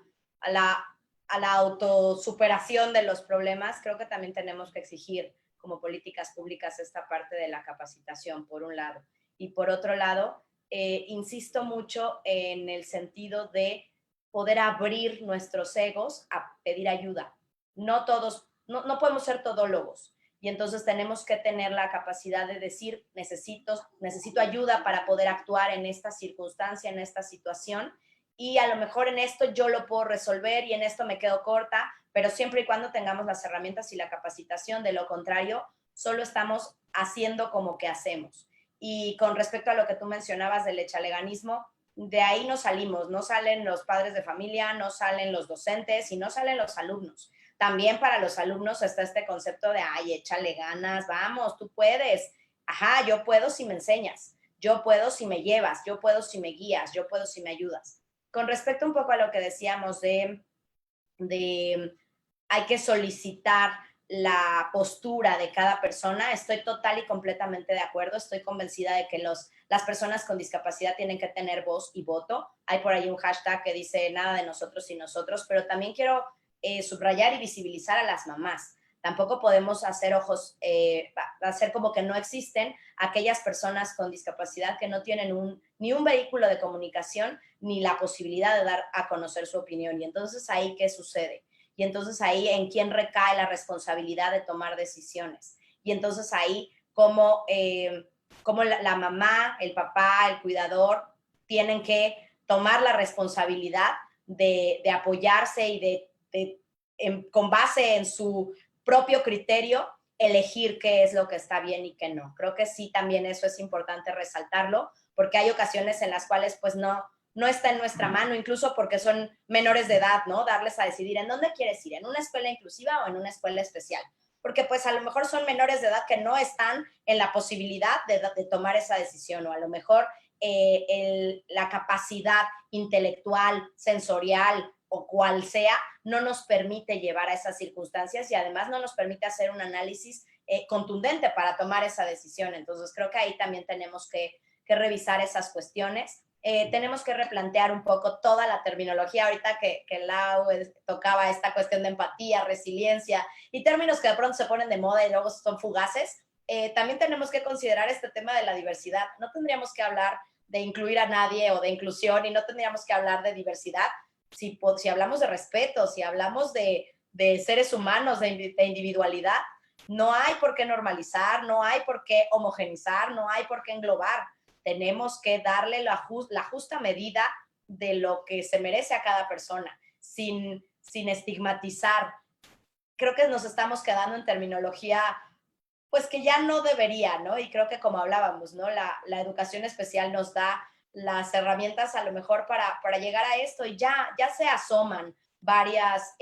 la autosuperación de los problemas, creo que también tenemos que exigir como políticas públicas esta parte de la capacitación, por un lado. Y por otro lado, insisto mucho en el sentido de poder abrir nuestros egos a pedir ayuda. No todos, no podemos ser todólogos. Y entonces tenemos que tener la capacidad de decir, necesito ayuda para poder actuar en esta circunstancia, en esta situación, y a lo mejor en esto yo lo puedo resolver y en esto me quedo corta, pero siempre y cuando tengamos las herramientas y la capacitación. De lo contrario, solo estamos haciendo como que hacemos. Y con respecto a lo que tú mencionabas del echaleganismo, de ahí no salimos, no salen los padres de familia, no salen los docentes y no salen los alumnos. También para los alumnos está este concepto de, ay, échale ganas, vamos, tú puedes. Ajá, yo puedo si me enseñas, yo puedo si me llevas, yo puedo si me guías, yo puedo si me ayudas. Con respecto un poco a lo que decíamos de hay que solicitar la postura de cada persona. Estoy total y completamente de acuerdo. Estoy convencida de que las personas con discapacidad tienen que tener voz y voto. Hay por ahí un hashtag que dice nada de nosotros sin nosotros, pero también quiero subrayar y visibilizar a las mamás. Tampoco podemos hacer hacer como que no existen aquellas personas con discapacidad que no tienen ni un vehículo de comunicación ni la posibilidad de dar a conocer su opinión. Y entonces ahí, ¿qué sucede? Y entonces ahí, ¿en quién recae la responsabilidad de tomar decisiones? Y entonces ahí, ¿cómo la mamá, el papá, el cuidador tienen que tomar la responsabilidad de apoyarse y con base en su propio criterio, elegir qué es lo que está bien y qué no? Creo que sí, también eso es importante resaltarlo, porque hay ocasiones en las cuales pues no está en nuestra mano, incluso porque son menores de edad, ¿no? Darles a decidir en dónde quieres ir, en una escuela inclusiva o en una escuela especial. Porque pues a lo mejor son menores de edad que no están en la posibilidad de tomar esa decisión, o a lo mejor la capacidad intelectual, sensorial o cual sea, no nos permite llevar a esas circunstancias y además no nos permite hacer un análisis contundente para tomar esa decisión. Entonces creo que ahí también tenemos que revisar esas cuestiones. Tenemos que replantear un poco toda la terminología. Ahorita que Lau tocaba esta cuestión de empatía, resiliencia y términos que de pronto se ponen de moda y luego son fugaces, también tenemos que considerar este tema de la diversidad. No tendríamos que hablar de incluir a nadie o de inclusión y no tendríamos que hablar de diversidad si hablamos de respeto, si hablamos de seres humanos, de individualidad. No hay por qué normalizar, no hay por qué homogenizar, no hay por qué englobar. Tenemos que darle la justa medida de lo que se merece a cada persona, sin estigmatizar. Creo que nos estamos quedando en terminología, pues que ya no debería, ¿no? Y creo que como hablábamos, ¿no? La educación especial nos da las herramientas a lo mejor para llegar a esto y ya se asoman varias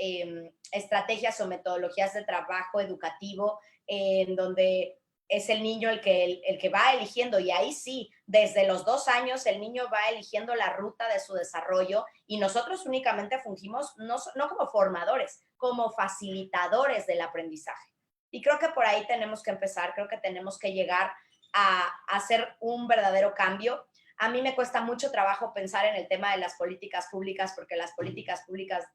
estrategias o metodologías de trabajo educativo en donde es el niño el que va eligiendo, y ahí sí, desde los 2 años el niño va eligiendo la ruta de su desarrollo y nosotros únicamente fungimos no como formadores, como facilitadores del aprendizaje. Y creo que por ahí tenemos que empezar, creo que tenemos que llegar a hacer un verdadero cambio. A mí me cuesta mucho trabajo pensar en el tema de las políticas públicas, porque las políticas públicas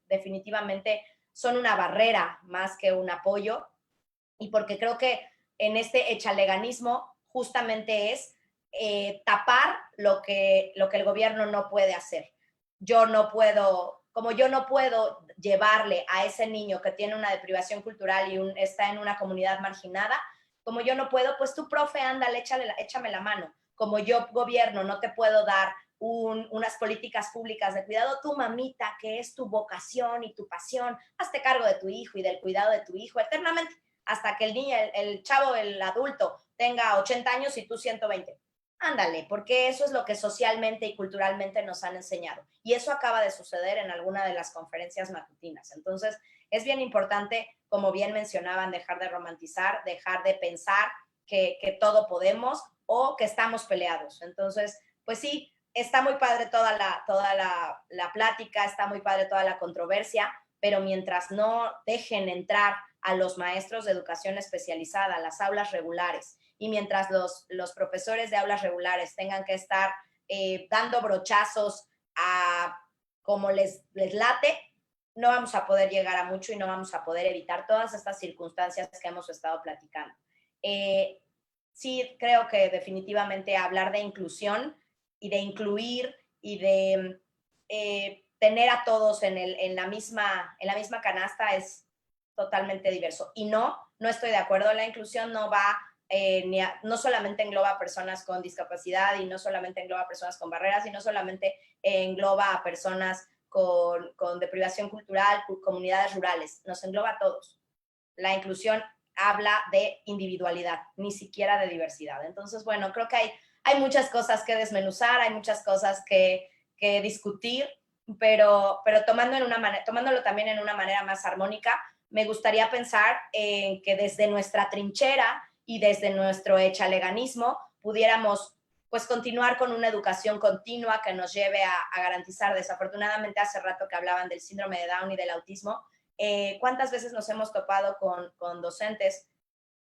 definitivamente son una barrera más que un apoyo, y porque creo que en este echaleganismo justamente es tapar lo que el gobierno no puede hacer. Como yo no puedo llevarle a ese niño que tiene una deprivación cultural y está en una comunidad marginada, como yo no puedo, pues tú, profe, ándale, échame la mano. Como yo, gobierno, no te puedo dar unas políticas públicas de cuidado, tu mamita, que es tu vocación y tu pasión, hazte cargo de tu hijo y del cuidado de tu hijo eternamente, hasta que el niño, el chavo, el adulto tenga 80 años y tú 120. Ándale, porque eso es lo que socialmente y culturalmente nos han enseñado. Y eso acaba de suceder en alguna de las conferencias matutinas. Entonces, es bien importante, como bien mencionaban, dejar de romantizar, dejar de pensar que todo podemos o que estamos peleados. Entonces, pues sí, está muy padre toda la plática, está muy padre toda la controversia, pero mientras no dejen entrar a los maestros de educación especializada a las aulas regulares, y mientras los profesores de aulas regulares tengan que estar dando brochazos a como les late, no vamos a poder llegar a mucho y no vamos a poder evitar todas estas circunstancias que hemos estado platicando. Sí, creo que definitivamente hablar de inclusión y de incluir y de tener a todos en la misma canasta es totalmente diverso. Y no estoy de acuerdo. La inclusión no va, no solamente engloba a personas con discapacidad y no solamente engloba a personas con barreras y no solamente engloba a personas con deprivación cultural, comunidades rurales. Nos engloba a todos. La inclusión habla de individualidad, ni siquiera de diversidad. Entonces, bueno, creo que hay muchas cosas que desmenuzar, hay muchas cosas que discutir, pero tomándolo también en una manera más armónica, me gustaría pensar en que desde nuestra trinchera y desde nuestro echaleganismo pudiéramos pues continuar con una educación continua que nos lleve a garantizar. Desafortunadamente, hace rato que hablaban del síndrome de Down y del autismo, ¿Cuántas veces nos hemos topado con docentes,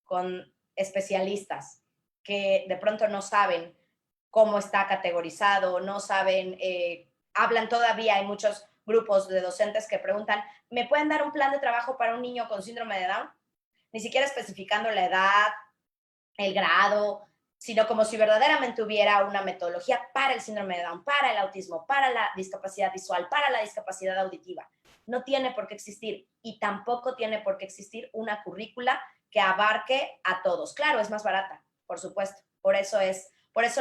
con especialistas que de pronto no saben cómo está categorizado, no saben, hablan todavía, hay muchos grupos de docentes que preguntan, ¿me pueden dar un plan de trabajo para un niño con síndrome de Down? Ni siquiera especificando la edad, el grado, sino como si verdaderamente hubiera una metodología para el síndrome de Down, para el autismo, para la discapacidad visual, para la discapacidad auditiva. No tiene por qué existir y tampoco tiene por qué existir una currícula que abarque a todos. Claro, es más barata, por supuesto, por eso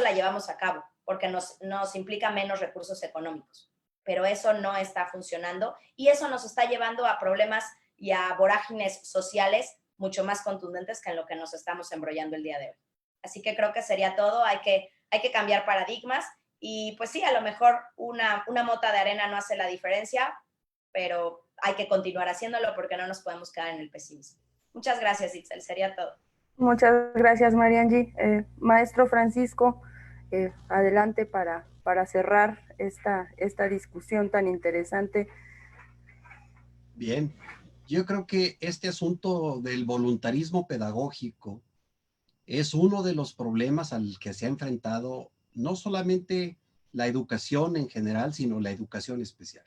la llevamos a cabo, porque nos implica menos recursos económicos, pero eso no está funcionando y eso nos está llevando a problemas y a vorágines sociales mucho más contundentes que en lo que nos estamos embrollando el día de hoy. Así que creo que sería todo, hay que cambiar paradigmas y pues sí, a lo mejor una mota de arena no hace la diferencia, pero hay que continuar haciéndolo porque no nos podemos quedar en el pesimismo. Muchas gracias, Itzel, sería todo. Muchas gracias, Mariangi. Maestro Francisco, adelante para cerrar esta discusión tan interesante. Bien, yo creo que este asunto del voluntarismo pedagógico es uno de los problemas al que se ha enfrentado no solamente la educación en general, sino la educación especial.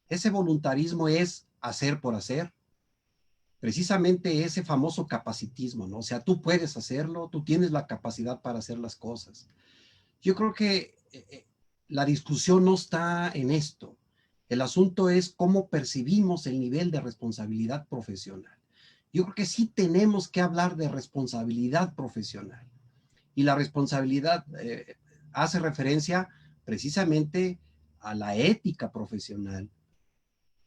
Ese voluntarismo es hacer por hacer, precisamente ese famoso capacitismo, ¿no? O sea, tú puedes hacerlo, tú tienes la capacidad para hacer las cosas. Yo creo que la discusión no está en esto. El asunto es cómo percibimos el nivel de responsabilidad profesional. Yo creo que sí tenemos que hablar de responsabilidad profesional. Y la responsabilidad hace referencia precisamente a la ética profesional.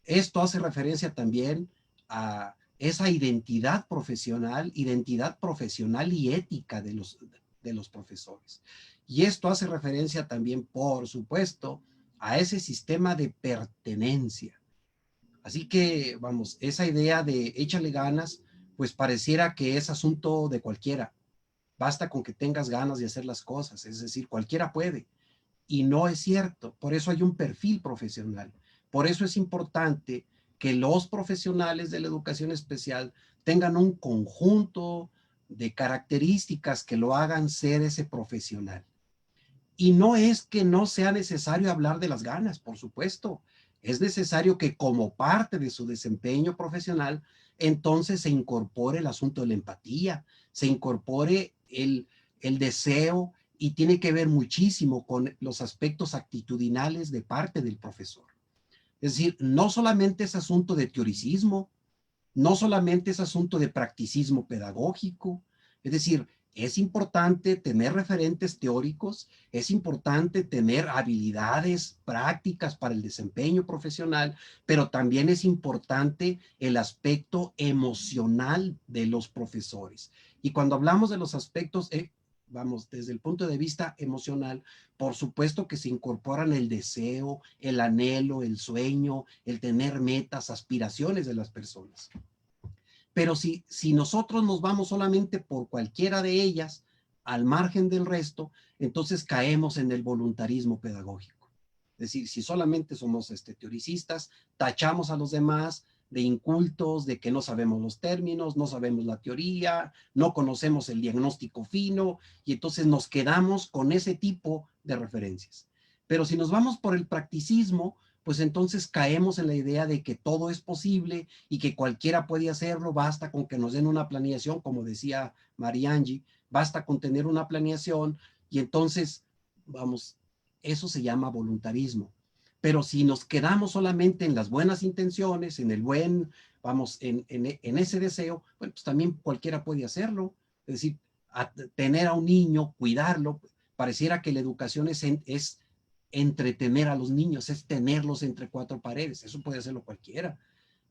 Esto hace referencia también a esa identidad profesional y ética de los profesores. Y esto hace referencia también, por supuesto, a ese sistema de pertenencia. Así que, vamos, esa idea de échale ganas, pues pareciera que es asunto de cualquiera. Basta con que tengas ganas de hacer las cosas, es decir, cualquiera puede. Y no es cierto, por eso hay un perfil profesional. Por eso es importante que los profesionales de la educación especial tengan un conjunto de características que lo hagan ser ese profesional. Y no es que no sea necesario hablar de las ganas, por supuesto. Es necesario que como parte de su desempeño profesional, entonces se incorpore el asunto de la empatía, se incorpore el deseo y tiene que ver muchísimo con los aspectos actitudinales de parte del profesor. Es decir, no solamente es asunto de teoricismo, no solamente es asunto de practicismo pedagógico, es decir, es importante tener referentes teóricos, es importante tener habilidades prácticas para el desempeño profesional, pero también es importante el aspecto emocional de los profesores. Y cuando hablamos de los aspectos, vamos, desde el punto de vista emocional, por supuesto que se incorporan el deseo, el anhelo, el sueño, el tener metas, aspiraciones de las personas. Pero si nosotros nos vamos solamente por cualquiera de ellas, al margen del resto, entonces caemos en el voluntarismo pedagógico. Es decir, si solamente somos teoricistas, tachamos a los demás de incultos, de que no sabemos los términos, no sabemos la teoría, no conocemos el diagnóstico fino, y entonces nos quedamos con ese tipo de referencias. Pero si nos vamos por el practicismo, pues entonces caemos en la idea de que todo es posible y que cualquiera puede hacerlo, basta con que nos den una planeación, como decía Mariangi, basta con tener una planeación y entonces, vamos, eso se llama voluntarismo. Pero si nos quedamos solamente en las buenas intenciones, en el buen, vamos, en ese deseo, bueno, pues también cualquiera puede hacerlo. Es decir, tener a un niño, cuidarlo, pareciera que la educación es entretener a los niños, es tenerlos entre cuatro paredes, eso puede hacerlo cualquiera.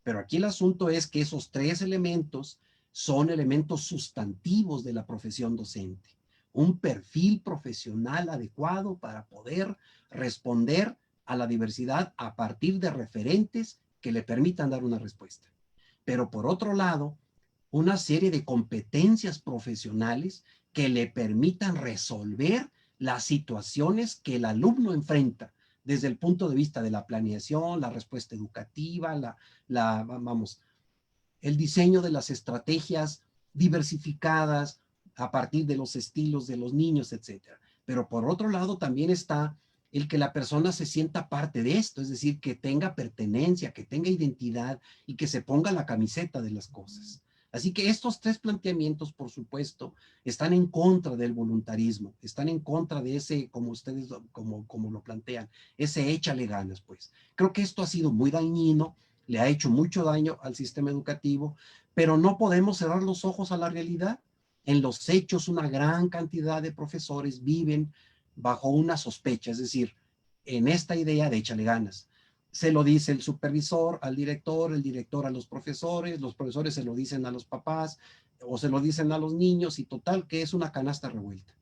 Pero aquí el asunto es que esos tres elementos son elementos sustantivos de la profesión docente. Un perfil profesional adecuado para poder responder a la diversidad a partir de referentes que le permitan dar una respuesta. Pero por otro lado, una serie de competencias profesionales que le permitan resolver las situaciones que el alumno enfrenta desde el punto de vista de la planeación, la respuesta educativa, el diseño de las estrategias diversificadas a partir de los estilos de los niños, etcétera. Pero por otro lado también está el que la persona se sienta parte de esto, es decir, que tenga pertenencia, que tenga identidad y que se ponga la camiseta de las cosas. Así que estos tres planteamientos, por supuesto, están en contra del voluntarismo, están en contra de ese, como ustedes como lo plantean, ese échale ganas, pues. Creo que esto ha sido muy dañino, le ha hecho mucho daño al sistema educativo, pero no podemos cerrar los ojos a la realidad. En los hechos, una gran cantidad de profesores viven bajo una sospecha, es decir, en esta idea de échale ganas. Se lo dice el supervisor al director, el director a los profesores se lo dicen a los papás o se lo dicen a los niños, y total que es una canasta revuelta.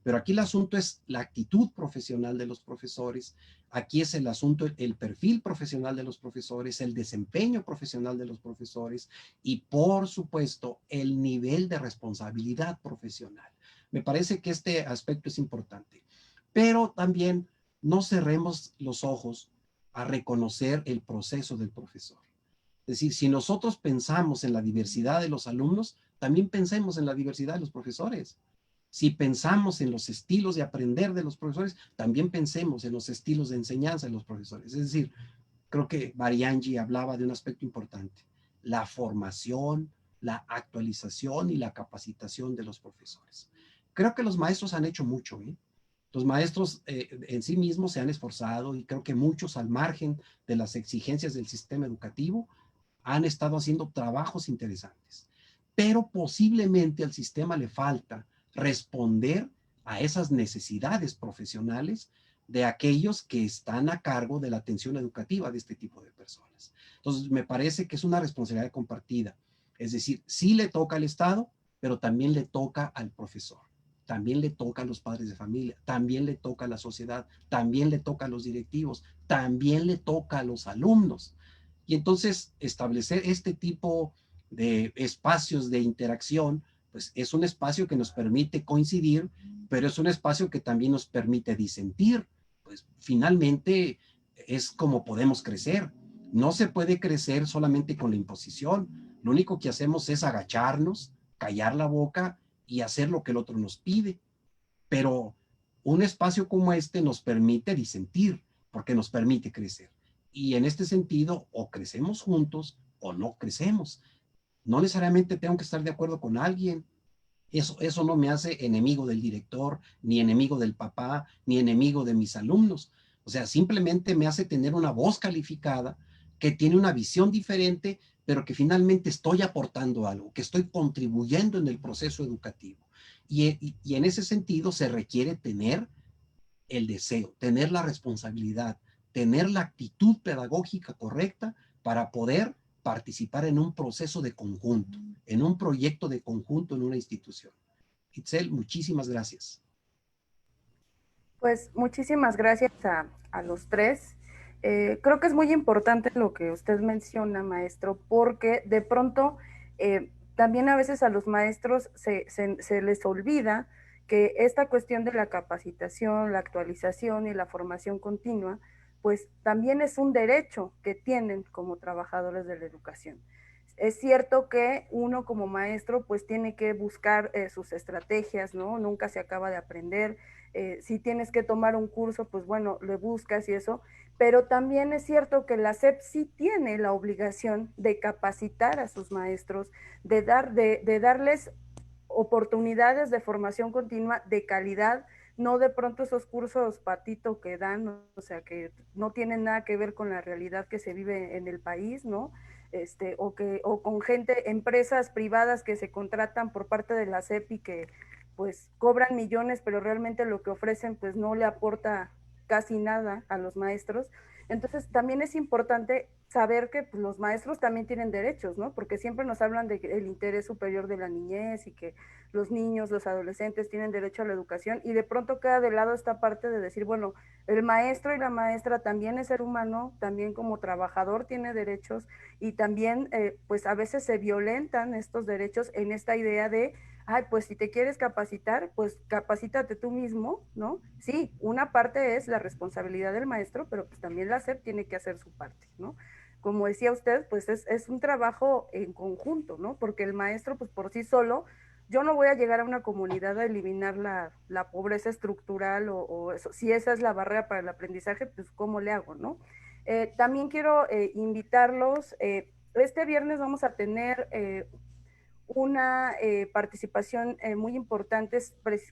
Pero aquí el asunto es la actitud profesional de los profesores, aquí es el asunto, el perfil profesional de los profesores, el desempeño profesional de los profesores y, por supuesto, el nivel de responsabilidad profesional. Me parece que este aspecto es importante. Pero también no cerremos los ojos a reconocer el proceso del profesor. Es decir, si nosotros pensamos en la diversidad de los alumnos, también pensemos en la diversidad de los profesores. Si pensamos en los estilos de aprender de los profesores, también pensemos en los estilos de enseñanza de los profesores. Es decir, creo que Mariangi hablaba de un aspecto importante, la formación, la actualización y la capacitación de los profesores. Creo que los maestros han hecho mucho, ¿eh? Los maestros en sí mismos se han esforzado y creo que muchos al margen de las exigencias del sistema educativo han estado haciendo trabajos interesantes. Pero posiblemente al sistema le falta responder a esas necesidades profesionales de aquellos que están a cargo de la atención educativa de este tipo de personas. Entonces, me parece que es una responsabilidad compartida. Es decir, sí le toca al Estado, pero también le toca al profesor. También le toca a los padres de familia, también le toca a la sociedad, también le toca a los directivos, también le toca a los alumnos. Y entonces establecer este tipo de espacios de interacción, pues es un espacio que nos permite coincidir, pero es un espacio que también nos permite disentir. Pues finalmente es como podemos crecer. No se puede crecer solamente con la imposición. Lo único que hacemos es agacharnos, callar la boca y hacer lo que el otro nos pide. Pero un espacio como este nos permite disentir, porque nos permite crecer. Y en este sentido, o crecemos juntos o no crecemos. No necesariamente tengo que estar de acuerdo con alguien. Eso no me hace enemigo del director, ni enemigo del papá, ni enemigo de mis alumnos. O sea, simplemente me hace tener una voz calificada que tiene una visión diferente, pero que finalmente estoy aportando algo, que estoy contribuyendo en el proceso educativo. Y en ese sentido se requiere tener el deseo, tener la responsabilidad, tener la actitud pedagógica correcta para poder participar en un proceso de conjunto, en un proyecto de conjunto en una institución. Itzel, muchísimas gracias. Pues muchísimas gracias a los tres. Creo que es muy importante lo que usted menciona, maestro, porque de pronto también a veces a los maestros se les olvida que esta cuestión de la capacitación, la actualización y la formación continua, pues también es un derecho que tienen como trabajadores de la educación. Es cierto que uno como maestro pues tiene que buscar sus estrategias, ¿no? Nunca se acaba de aprender. Si tienes que tomar un curso, pues bueno, le buscas y eso, pero también es cierto que la SEP sí tiene la obligación de capacitar a sus maestros, de darles oportunidades de formación continua de calidad, no de pronto esos cursos patito que dan, o sea, que no tienen nada que ver con la realidad que se vive en el país, ¿no? O con gente, empresas privadas que se contratan por parte de la SEP y que pues cobran millones, pero realmente lo que ofrecen pues no le aporta casi nada a los maestros. Entonces también es importante saber que pues, los maestros también tienen derechos, ¿no? Porque siempre nos hablan del interés superior de la niñez y que los niños, los adolescentes tienen derecho a la educación y de pronto queda de lado esta parte de decir, bueno, el maestro y la maestra también es ser humano, también como trabajador tiene derechos y también pues a veces se violentan estos derechos en esta idea de ay, pues si te quieres capacitar, pues capacítate tú mismo, ¿no? Sí, una parte es la responsabilidad del maestro, pero pues también la SEP tiene que hacer su parte, ¿no? Como decía usted, pues es un trabajo en conjunto, ¿no? Porque el maestro, pues por sí solo, yo no voy a llegar a una comunidad a eliminar la pobreza estructural o eso. Si esa es la barrera para el aprendizaje, pues ¿cómo le hago, no? También quiero invitarlos, este viernes vamos a tener una participación muy importante,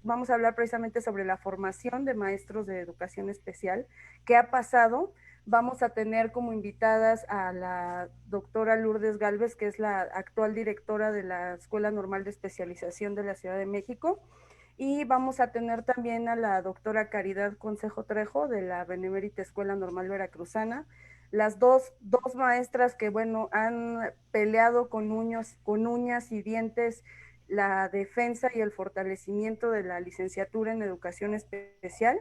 vamos a hablar precisamente sobre la formación de maestros de educación especial, qué ha pasado. Vamos a tener como invitadas a la doctora Lourdes Gálvez, que es la actual directora de la Escuela Normal de Especialización de la Ciudad de México, y vamos a tener también a la doctora Caridad Consejo Trejo, de la Benemérita Escuela Normal Veracruzana, las dos maestras que, bueno, han peleado con uñas y dientes la defensa y el fortalecimiento de la licenciatura en educación especial.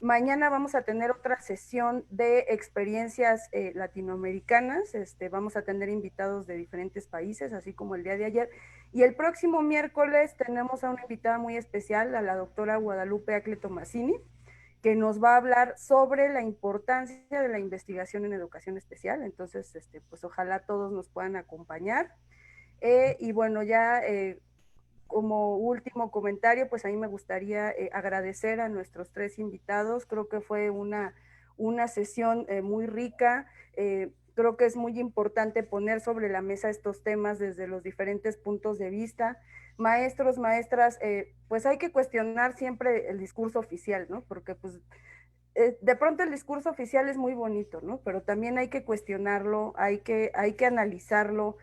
Mañana vamos a tener otra sesión de experiencias latinoamericanas, vamos a tener invitados de diferentes países, así como el día de ayer. Y el próximo miércoles tenemos a una invitada muy especial, a la doctora Guadalupe Acle Tomasini, que nos va a hablar sobre la importancia de la investigación en educación especial. Entonces, pues ojalá todos nos puedan acompañar. Y bueno, ya como último comentario, pues a mí me gustaría agradecer a nuestros 3 invitados. Creo que fue una sesión muy rica. Creo que es muy importante poner sobre la mesa estos temas desde los diferentes puntos de vista. Maestros, maestras, pues hay que cuestionar siempre el discurso oficial, ¿no? Porque pues de pronto el discurso oficial es muy bonito, ¿no? Pero también hay que cuestionarlo, hay que analizarlo.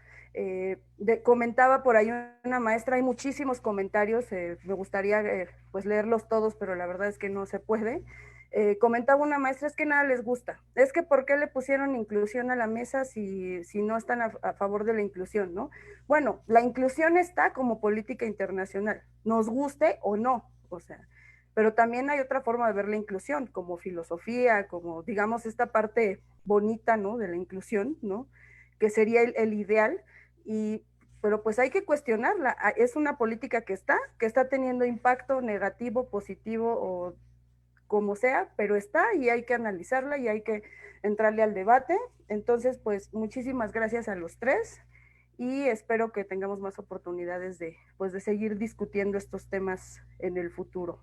Comentaba por ahí una maestra, hay muchísimos comentarios, me gustaría pues leerlos todos, pero la verdad es que no se puede. Comentaba una maestra, es que nada les gusta, es que ¿por qué le pusieron inclusión a la mesa si no están a favor de la inclusión, ¿no? Bueno, la inclusión está como política internacional, nos guste o no, o sea, pero también hay otra forma de ver la inclusión, como filosofía, como digamos esta parte bonita, ¿no? De la inclusión, ¿no? Que sería el ideal, pero pues hay que cuestionarla. Es una política que está teniendo impacto negativo, positivo o como sea, pero está y hay que analizarla y hay que entrarle al debate. Entonces, pues muchísimas gracias a los 3 y espero que tengamos más oportunidades de seguir discutiendo estos temas en el futuro.